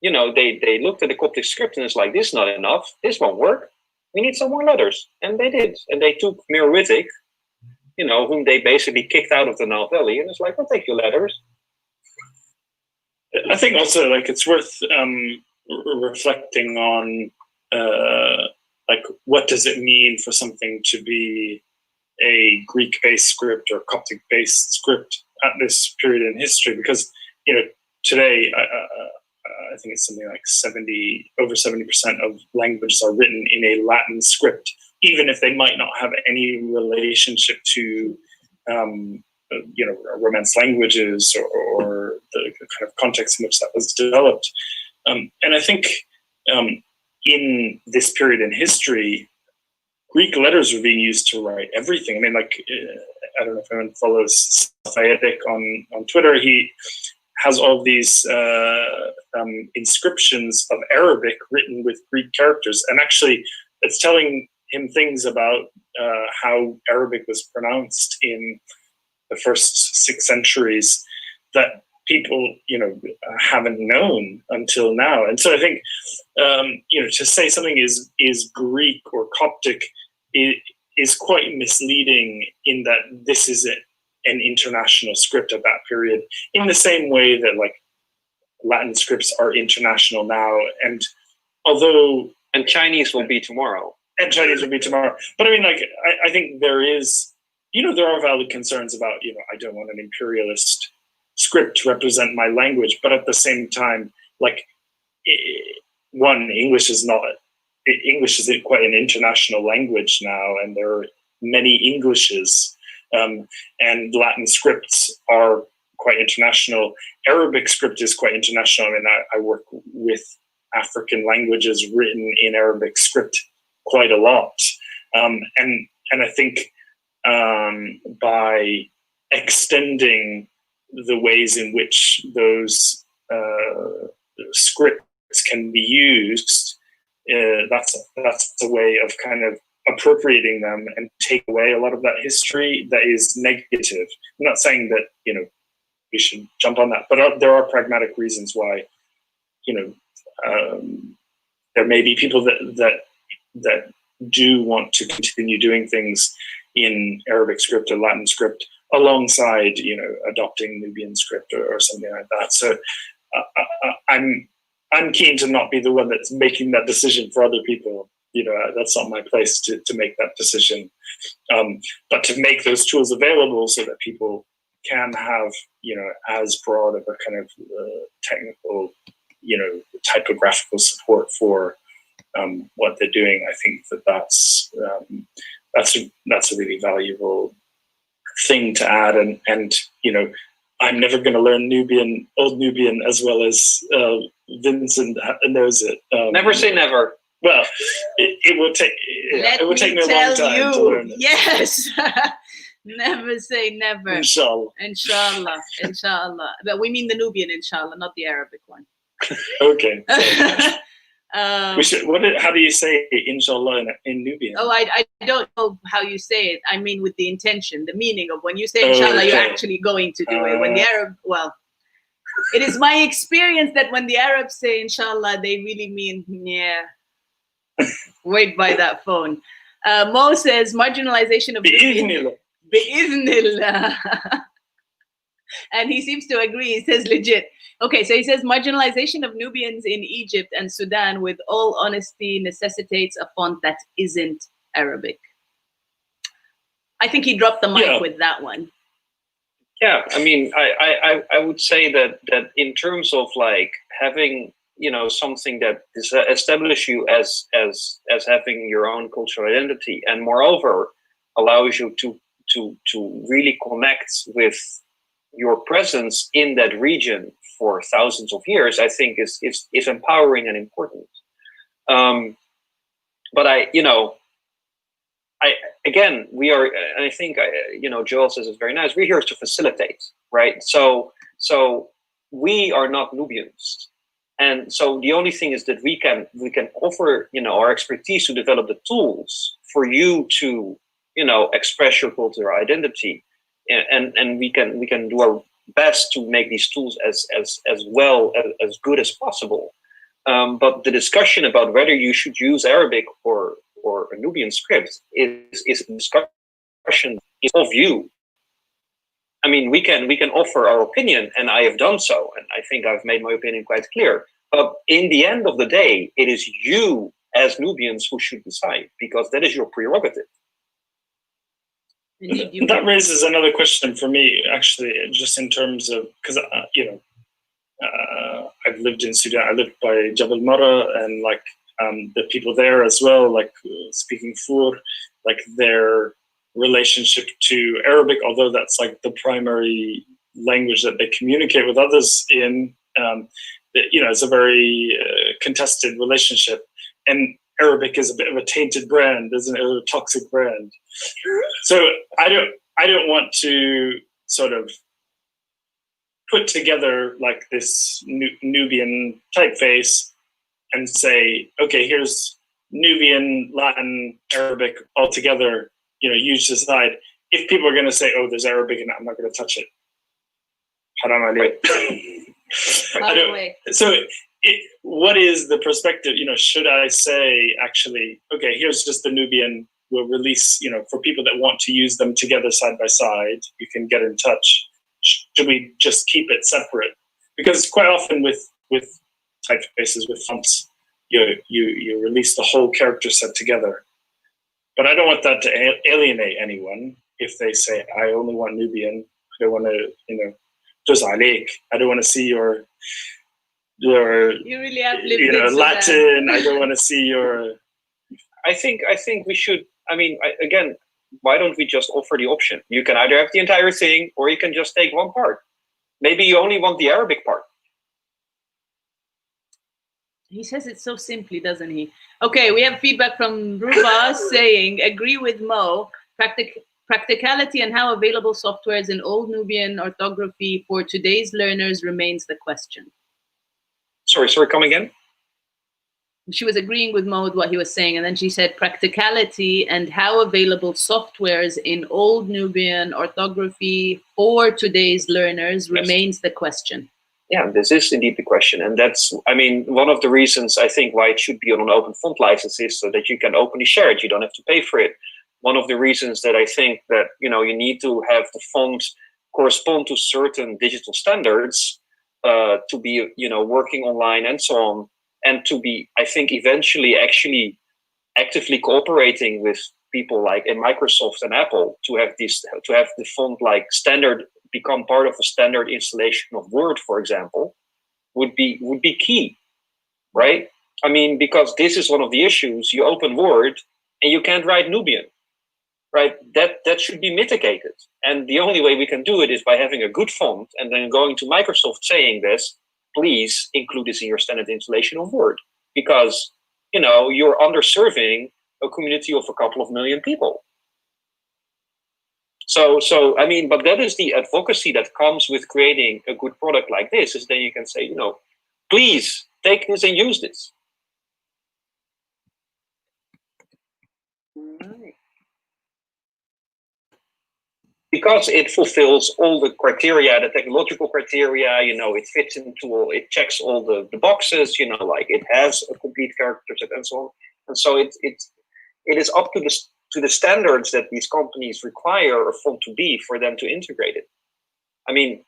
They looked at the Coptic script and it's like, this is not enough. This won't work. We need some more letters, and they did. And they took Meroitic, whom they basically kicked out of the Nile Valley, and it's like, I'll take your letters. I think also like it's worth reflecting on like what does it mean for something to be a Greek-based script or Coptic-based script at this period in history, because today I think it's something like over 70% of languages are written in a Latin script, even if they might not have any relationship to Romance languages or the kind of context in which that was developed. And I think in this period in history, Greek letters were being used to write everything. I mean, like, I don't know if anyone follows Safaetic on Twitter. He has all of these inscriptions of Arabic written with Greek characters. And actually, it's telling him things about how Arabic was pronounced in the first 6 centuries that people, haven't known until now. And so I think, to say something is Greek or Coptic is quite misleading, in that this is an international script at that period, in the same way that like Latin scripts are international now. And Chinese will be tomorrow. And Chinese will be tomorrow. But I mean, like, I think there is, there are valid concerns about, I don't want an imperialist script to represent my language. But at the same time, like, English is quite an international language now, and there are many Englishes, and Latin scripts are quite international. Arabic script is quite international. I mean, I work with African languages written in Arabic script quite a lot. And I think by extending the ways in which those scripts can be used, that's a way of kind of appropriating them and take away a lot of that history that is negative. I'm not saying that we should jump on that, but there are pragmatic reasons why there may be people that do want to continue doing things in Arabic script or Latin script alongside adopting Nubian script or something like that. So I'm I'm keen to not be the one that's making that decision for other people. That's not my place to make that decision. But to make those tools available so that people can have, as broad of a kind of technical, typographical support for what they're doing, I think that's a really valuable thing to add. And I'm never going to learn Old Nubian as well as Vincent knows it. Never say never. Well, it will take. It will take me a long time to learn it. Yes. Never say never. Inshallah. Inshallah. But we mean the Nubian, inshallah, not the Arabic one. Okay. We should. How do you say inshallah in Nubian? Oh, I don't know how you say it. I mean, with the intention, the meaning of when you say inshallah, you're actually going to do it. When the Arab, it is my experience that when the Arabs say inshallah, they really mean yeah. Wait by that phone. Mo says marginalization of Nubian. Bi'idhnillah. And he seems to agree. He says legit. Okay, so he says marginalization of Nubians in Egypt and Sudan, with all honesty, necessitates a font that isn't Arabic. I think he dropped the mic with that one. Yeah, I mean, I would say that in terms of like having something that establishes you as having your own cultural identity, and moreover allows you to really connect with your presence in that region for thousands of years, I think is empowering and important. But we are, and I think Joel says it's very nice. We're here to facilitate, right? So we are not Nubians. And so the only thing is that we can offer, our expertise to develop the tools for you to, express your cultural identity, and we can do our best to make these tools as well as good as possible. But the discussion about whether you should use Arabic or a Nubian script is a discussion of you. I mean, we can offer our opinion, and I have done so, and I think I've made my opinion quite clear. But in the end of the day, it is you as Nubians who should decide, because that is your prerogative. That raises another question for me, actually, just in terms of, because I've lived in Sudan. I lived by Jabal Mara, and like the people there as well, like speaking Fur, like their relationship to Arabic, although that's like the primary language that they communicate with others in. It's a very contested relationship, and Arabic is a bit of a tainted brand, isn't it? A toxic brand. So I don't want to sort of put together like this Nubian typeface and say, okay, here's Nubian, Latin, Arabic all together. You decide. If people are going to say, oh, there's Arabic in it, I'm not going to touch it. Haram alayk. So what is the perspective? Should I say, actually, okay, here's just the Nubian, we'll release, for people that want to use them together side by side, you can get in touch. Should we just keep it separate? Because quite often with typefaces, with fonts, you release the whole character set together. But I don't want that to alienate anyone if they say, I only want Nubian, I don't want to, just alik. I don't want to see your you really have lived Latin. I don't want to see your. I think we should. I mean, again, why don't we just offer the option? You can either have the entire thing, or you can just take one part. Maybe you only want the Arabic part. He says it so simply, doesn't he? Okay, we have feedback from Ruba saying, agree with Mo. Practicality and how available softwares in Old Nubian orthography for today's learners remains the question. Sorry, come again? She was agreeing with Mo with what he was saying, and then she said practicality and how available softwares in Old Nubian orthography for today's learners remains the question. Yeah, this is indeed the question. And that's, I mean, one of the reasons I think why it should be on an open font license is so that you can openly share it. You don't have to pay for it. One of the reasons that I think that, you need to have the font correspond to certain digital standards to be, working online and so on, and to be, I think, eventually actually actively cooperating with people like in Microsoft and Apple to have the font like standard become part of a standard installation of Word, for example, would be key, right? I mean, because this is one of the issues. You open Word and you can't write Nubian, right? That should be mitigated. And the only way we can do it is by having a good font and then going to Microsoft saying this, please include this in your standard installation of Word, because, you're underserving a community of a couple of million people. So I mean, but that is the advocacy that comes with creating a good product like this, is then you can say, please take this and use this. Right. Because it fulfills all the criteria, the technological criteria, it fits it checks all the boxes, like it has a complete character set and so on. And so it is up to the standards that these companies require a font to be for them to integrate it. I mean,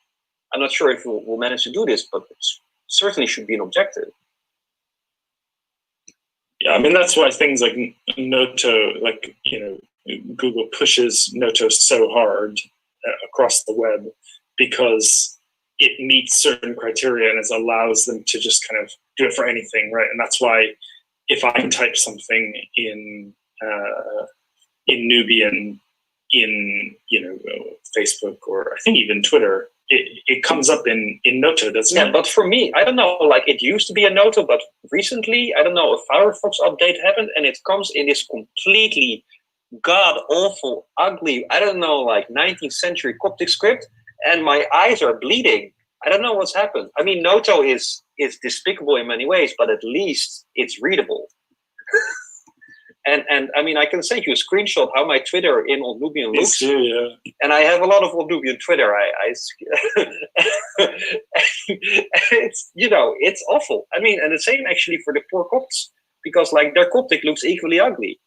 I'm not sure if we'll manage to do this, but it certainly should be an objective. Yeah, I mean, that's why things like Noto, like, Google pushes Noto so hard across the web, because it meets certain criteria and it allows them to just kind of do it for anything, right? And that's why if I type something in Nubian in Facebook, or I think even Twitter, it comes up in Noto, doesn't it? Yeah, but for me, I don't know, like it used to be a Noto, but recently, I don't know, a Firefox update happened and it comes in this completely god-awful, ugly, I don't know, like 19th century Coptic script, and my eyes are bleeding. I don't know what's happened. I mean, Noto is despicable in many ways, but at least it's readable. And I mean, I can send you a screenshot how my Twitter in Old Nubian looks. Yeah. And I have a lot of Old Nubian Twitter. It's, it's awful. I mean, and the same actually for the poor Copts, because like their Coptic looks equally ugly.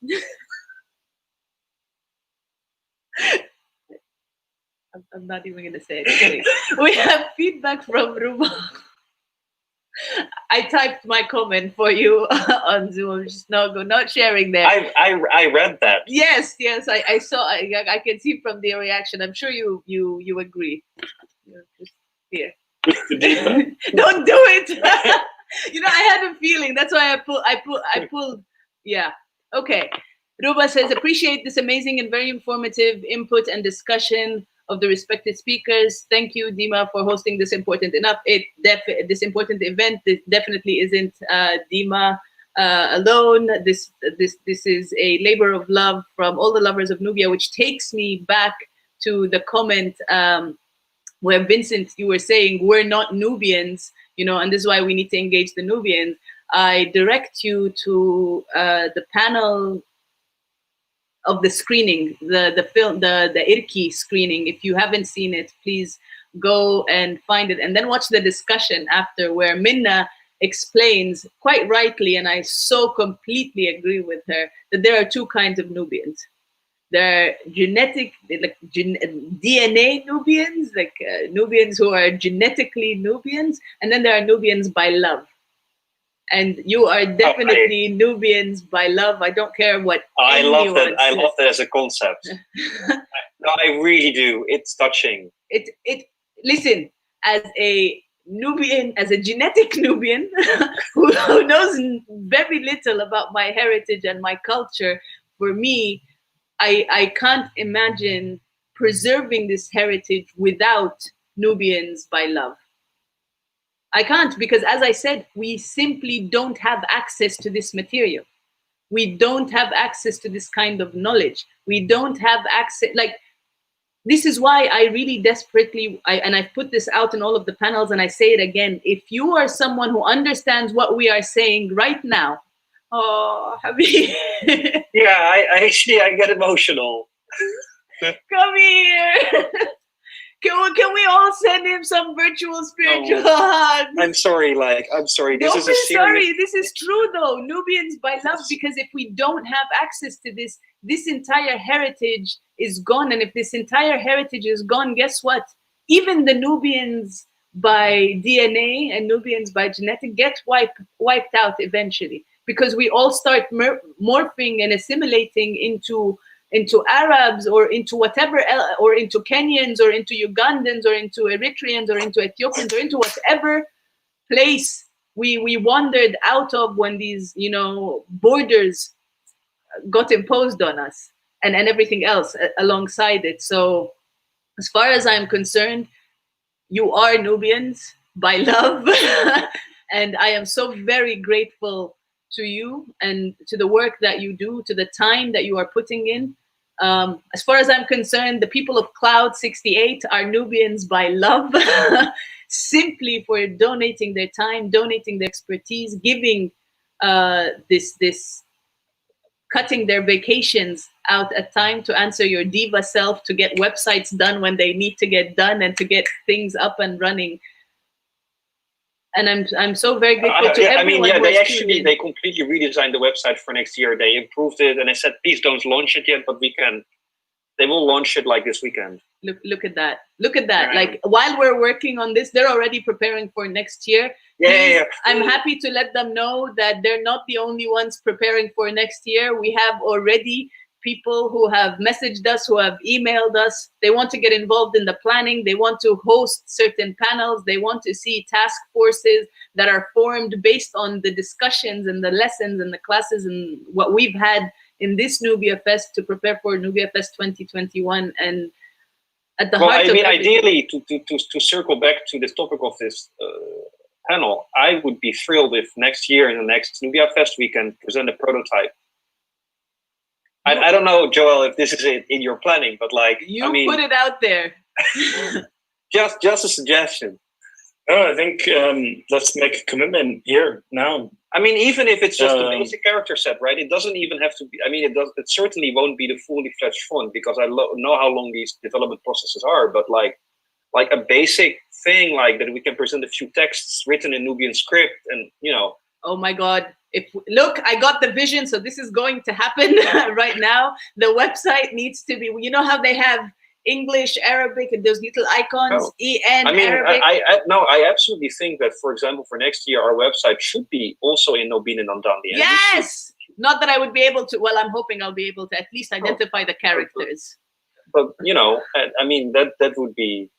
I'm not even going to say anything. We have feedback from Ruba. I typed my comment for you on Zoom. Just not sharing there. I read that. Yes, I saw. I can see from the reaction. I'm sure you agree. Just here. Don't do it. I had a feeling. That's why I pulled. Yeah. Okay. Ruba says, appreciate this amazing and very informative input and discussion of the respected speakers. Thank you, Dima, for hosting this important this important event. This definitely isn't Dima alone. This is a labor of love from all the lovers of Nubia, which takes me back to the comment where Vincent, you were saying we're not Nubians, and this is why we need to engage the Nubians. I direct you to the panel of the screening, the film, the Irki screening. If you haven't seen it, please go and find it, and then watch the discussion after, where Minna explains quite rightly, and I so completely agree with her, that there are two kinds of Nubians. There are genetic, like DNA Nubians, like Nubians who are genetically Nubians, and then there are Nubians by love. And you are definitely Nubians by love. I don't care what I love that. I love that as a concept. No, I really do. It's touching. Listen, as a Nubian, as a genetic Nubian who knows very little about my heritage and my culture, for me, I can't imagine preserving this heritage without Nubians by love. I can't, because as I said, we simply don't have access to this material. We don't have access to this kind of knowledge. We don't have access, like, this is why I really desperately, and I've put this out in all of the panels, and I say it again, if you are someone who understands what we are saying right now, oh, Habib. Yeah, I get emotional. Come here. Can we all send him some virtual spiritual hugs? I'm sorry, I'm sorry. Don't be sorry. This is true, though. Nubians by love, because if we don't have access to this, this entire heritage is gone. And if this entire heritage is gone, guess what? Even the Nubians by DNA and Nubians by genetic get wiped out eventually, because we all start morphing and assimilating into Arabs or into whatever or into Kenyans or into Ugandans or into Eritreans or into Ethiopians or into whatever place we wandered out of when these, you know, borders got imposed on us, and everything else alongside it. So as far as I'm concerned, you are Nubians by love. And I am so very grateful to you and to the work that you do, to the time that you are putting in. As far as I'm concerned, the people of Cloud 68 are Nubians by love, simply for donating their time, donating their expertise, giving this cutting their vacations out at time to answer your diva self, to get websites done when they need to get done, and to get things up and running. And I'm so very grateful to everyone. I mean, yeah, they completely redesigned the website for next year. They improved it, and I said, please don't launch it yet, but they will launch it like this weekend. Look at that. Look at that. Right. Like, while we're working on this, they're already preparing for next year. Yeah. I'm happy to let them know that they're not the only ones preparing for next year. We have already people who have messaged us, who have emailed us. They want to get involved in the planning. They want to host certain panels. They want to see task forces that are formed based on the discussions and the lessons and the classes and what we've had in this Nubia Fest to prepare for Nubia Fest 2021. And at the heart of everything, ideally, to circle back to the topic of this panel, I would be thrilled if next year in the next Nubia Fest we can present a prototype. I don't know, Joel, if this is in your planning, but like, I mean, put it out there. just a suggestion. Oh, I think let's make a commitment here now. I mean, even if it's just a basic character set, right? It doesn't even have to be. I mean, it certainly won't be the fully fledged font, because I know how long these development processes are. But like a basic thing, like that we can present a few texts written in Nubian script, and you know. Oh my God! Look, I got the vision, so this is going to happen right now. The website needs to be. You know how they have English, Arabic, and those little icons, EN, I mean, Arabic. I absolutely think that, for example, for next year, our website should be also in Nubian and Andandi. Yes! Not that I would be able to, well, I'm hoping I'll be able to at least identify the characters. But, you know, I mean, that would be...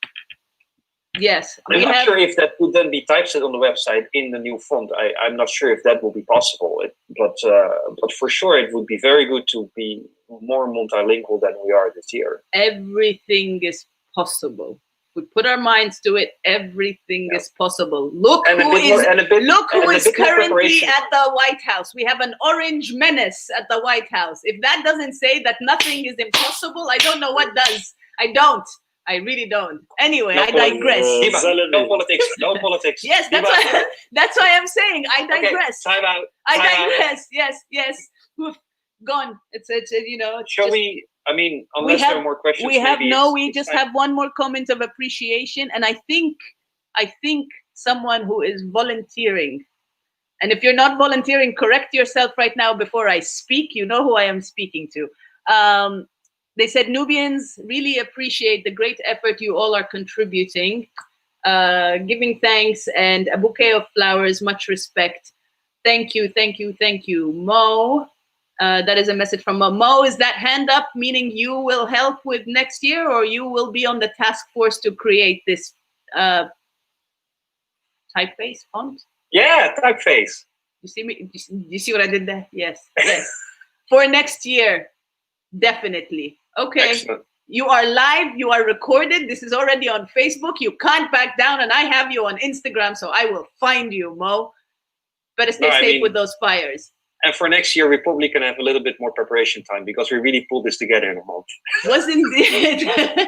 Yes. I'm not sure if that would then be typeset on the website in the new font. I'm not sure if that will be possible. But for sure, it would be very good to be more multilingual than we are this year. Everything is possible. We put our minds to it. Everything is possible. Look who is currently at the White House. We have an orange menace at the White House. If that doesn't say that nothing is impossible, I don't know what does. I really don't. Anyway, I digress. No politics. No politics. Yes, that's why I'm saying I digress. Okay, time out. I digress. Yes. Gone. It's you know. Shall we? I mean, unless there are more questions. We just have one more comment of appreciation, and I think someone who is volunteering. And if you're not volunteering, correct yourself right now before I speak. You know who I am speaking to. They said, Nubians really appreciate the great effort you all are contributing, giving thanks and a bouquet of flowers, much respect. Thank you, Mo. That is a message from Mo. Mo, is that hand up, meaning you will help with next year, or you will be on the task force to create this typeface font? Yeah, typeface. You see me? You see what I did there? Yes. For next year, definitely. Okay. Excellent. You are live, you are recorded. This is already on Facebook. You can't back down, and I have you on Instagram, so I will find you, Mo. Better stay safe with those fires. And for next year, we probably can have a little bit more preparation time, because we really pulled this together in a month. Wasn't it?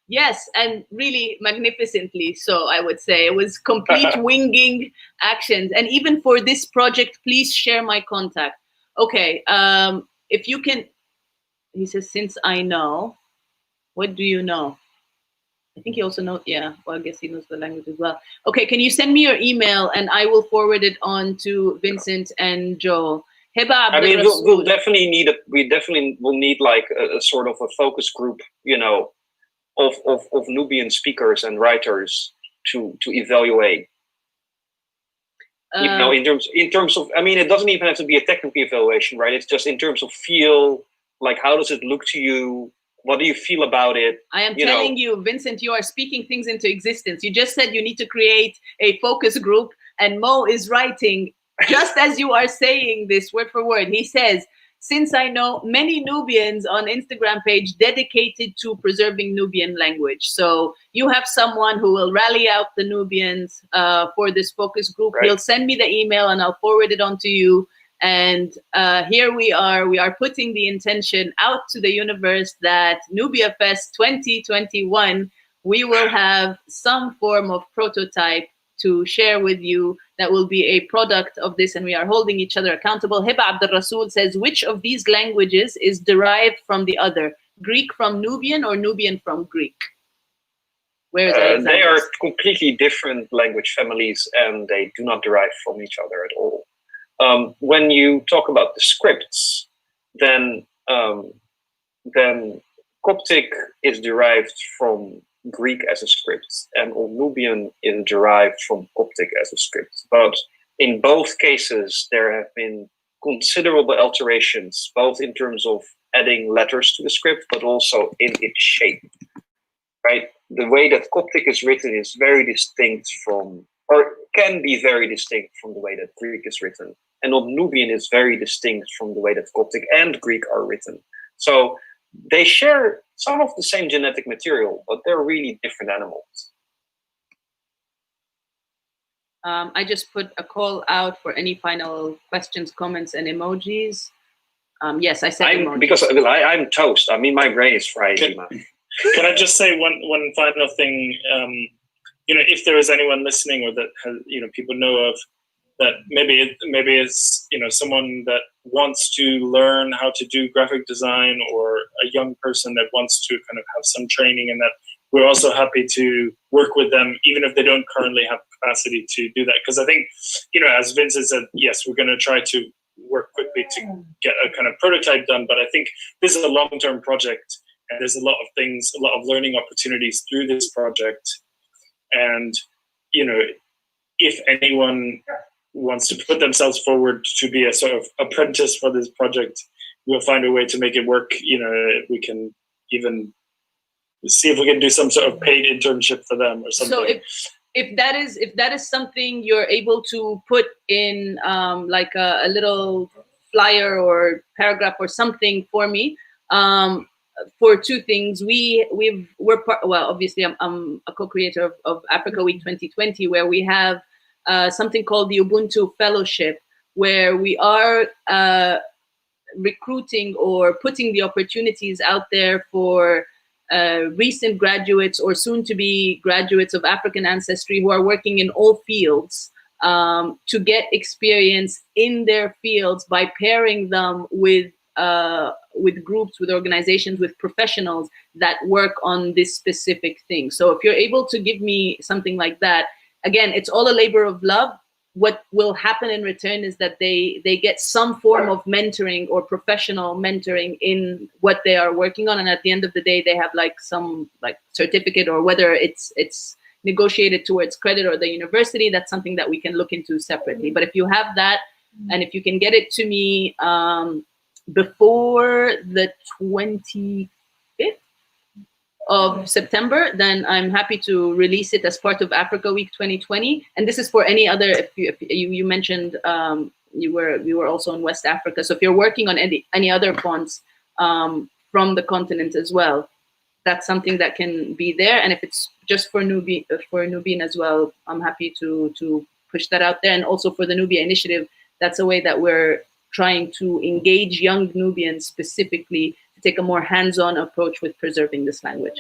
Yes, and really magnificently so, I would say. It was complete winging actions. And even for this project, please share my contact. Okay, if you can, he says, since I know, what do you know? I think he also knows, yeah, well, I guess he knows the language as well. Okay, can you send me your email and I will forward it on to Vincent and Joel. I mean, we'll definitely need we definitely will need like a sort of a focus group, you know, of Nubian speakers and writers to evaluate? In terms of, I mean, it doesn't even have to be a technical evaluation, right? It's just in terms of feel, like, how does it look to you? What do you feel about it? I am telling you, Vincent, you are speaking things into existence. You just said you need to create a focus group, and Mo is writing just as you are saying this word for word. He says, since I know many Nubians on Instagram page dedicated to preserving Nubian language. So you have someone who will rally out the Nubians for this focus group. Right. He'll send me the email and I'll forward it on to you. And here we are putting the intention out to the universe that Nubia Fest 2021, we will have some form of prototype to share with you that will be a product of this, and we are holding each other accountable. Hiba Abdul Rasul says, which of these languages is derived from the other? Greek from Nubian or Nubian from Greek? Where is Alexander? They are completely different language families, and they do not derive from each other at all. When you talk about the scripts, then Coptic is derived from Greek as a script, and Old Nubian is derived from Coptic as a script. But in both cases, there have been considerable alterations, both in terms of adding letters to the script, but also in its shape. Right? The way that Coptic is written is very distinct from, or can be very distinct from the way that Greek is written. And Old Nubian is very distinct from the way that Coptic and Greek are written. So they share some of the same genetic material, but they're really different animals. I just put a call out for any final questions, comments, and emojis. Yes, I said emojis. Because I'm toast. I mean, my brain is fried. Can I just say one final thing? If there is anyone listening, or that has, people know of, that maybe it's someone that wants to learn how to do graphic design, or a young person that wants to kind of have some training in that, we're also happy to work with them, even if they don't currently have capacity to do that. Because I think, as Vincent said, yes, we're going to try to work quickly to get a kind of prototype done. But I think this is a long-term project, and there's a lot of things, a lot of learning opportunities through this project. And, if anyone wants to put themselves forward to be a sort of apprentice for this project, we'll find a way to make it work. We can even see if we can do some sort of paid internship for them or something. So if that is something you're able to put in like a little flyer or paragraph or something for me, for two things. Obviously I'm a co-creator of Africa Week 2020, where we have something called the Ubuntu Fellowship, where we are recruiting or putting the opportunities out there for recent graduates or soon-to-be graduates of African ancestry who are working in all fields to get experience in their fields by pairing them with groups, with organizations, with professionals that work on this specific thing. So if you're able to give me something like that, again, it's all a labor of love. What will happen in return is that they get some form of mentoring or professional mentoring in what they are working on, and at the end of the day, they have like some like certificate, or whether it's negotiated towards credit or the university. That's something that we can look into separately. But if you have that, and if you can get it to me before the 25th of September, then I'm happy to release it as part of Africa Week 2020. And this is for any other, if you mentioned you were also in West Africa. So if you're working on any other fonts from the continent as well, that's something that can be there. And if it's just for Nubian as well, I'm happy to push that out there. And also for the Nubia Initiative, that's a way that we're trying to engage young Nubians specifically to take a more hands-on approach with preserving this language.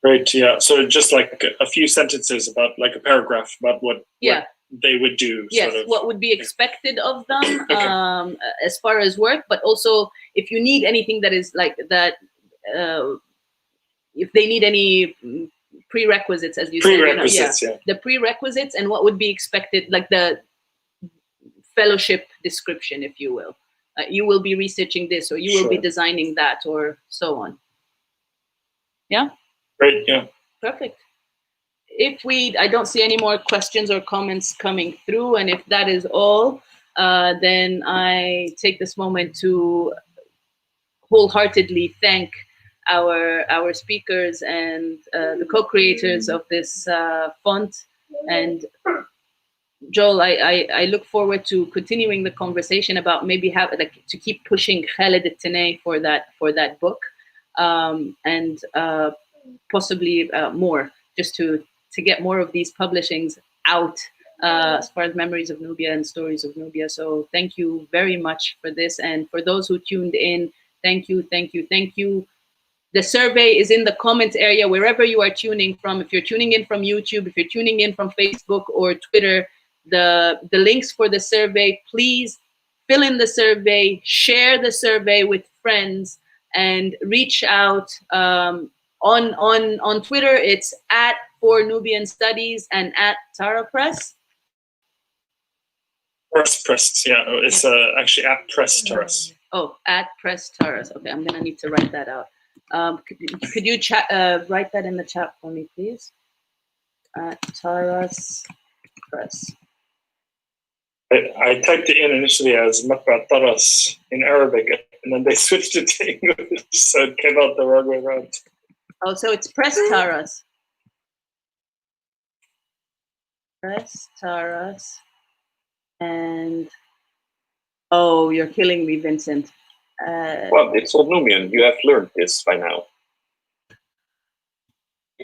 Great, yeah. So just like a few sentences about, like a paragraph about what they would do. Yes, sort of. What would be expected of them okay. As far as work, but also if you need anything that is like that, if they need any prerequisites, as you said, the prerequisites and what would be expected, like the fellowship description, if you will. You will be researching this, or you will be designing that, or so on. Yeah. Great. Yeah. Perfect. If I don't see any more questions or comments coming through, and if that is all, then I take this moment to wholeheartedly thank our speakers and the co-creators of this font. And Joel, I look forward to continuing the conversation about maybe to keep pushing Khaled al-Tanay for that book, and possibly more, just to get more of these publishings out, as far as Memories of Nubia and Stories of Nubia. So thank you very much for this. And for those who tuned in, thank you, thank you, thank you. The survey is in the comments area, wherever you are tuning from. If you're tuning in from YouTube, if you're tuning in from Facebook or Twitter, the links for the survey, please fill in the survey, share the survey with friends, and reach out. On Twitter, it's @for Nubian Studies and @Tara Press. Press. Yeah, it's actually @Press Taras. Oh, @Press Taras. Okay, I'm gonna need to write that out. Could you write that in the chat for me, please? Taras Press. I typed it in initially as Matba Taras in Arabic, and then they switched it to English, so it came out the wrong way around. Oh, so it's Press Taras. Press Taras. And oh, you're killing me, Vincent. Well, it's all Nubian. You have learned this by now.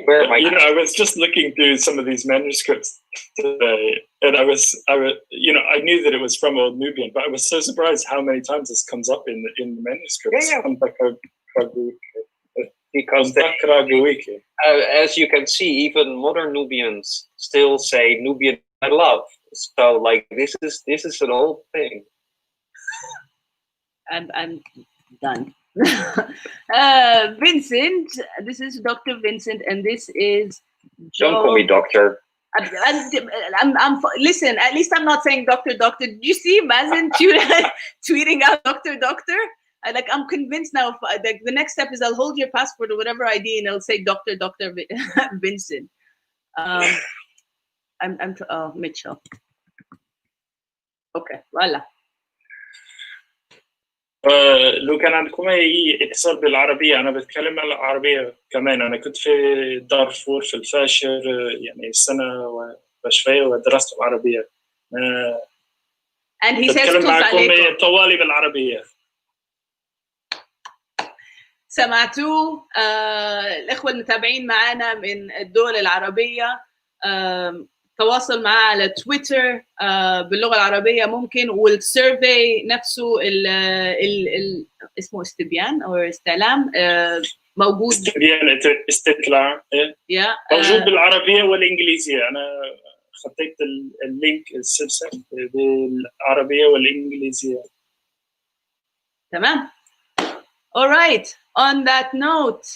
Where am I? You know, I was just looking through some of these manuscripts today, and I knew that it was from Old Nubian, but I was so surprised how many times this comes up in the manuscripts. Yeah. Because as you can see, even modern Nubians still say Nubian I love. So like this is an old thing. I'm done. Vincent, this is Dr. Vincent, and this is Joe. Don't call me doctor. Listen, at least I'm not saying doctor. Did you see Mazen tweeting out doctor? I'm convinced now. The next step is I'll hold your passport or whatever ID, and I'll say Dr. Vincent. Mitchell. Okay, voila. لو كان عندكم اي اتصال بالعربيه، انا بتكلم العربيه كمان. انا كنت في دارفور في الفاشر يعني سنه وشويه ودرست العربيه. And he says بتكلم معكم طوالي بالعربيه. سمعتوه الاخوه المتابعين معنا من الدول العربيه. تواصل معاه على تويتر باللغه العربيه ممكن، والسيرفي نفسه اسمه استبيان او استعلام موجود. استطلاع موجود بالعربيه والانجليزيه. انا خطيت اللينك السلسله بالعربيه والانجليزيه. تمام. All right. On that note,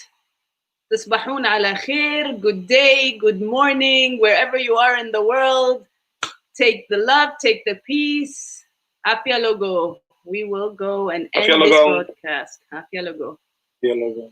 تصبحون على خير. Good day, good morning, wherever you are in the world. Take the love, take the peace. Happy logo. We will go and end this broadcast. Happy logo.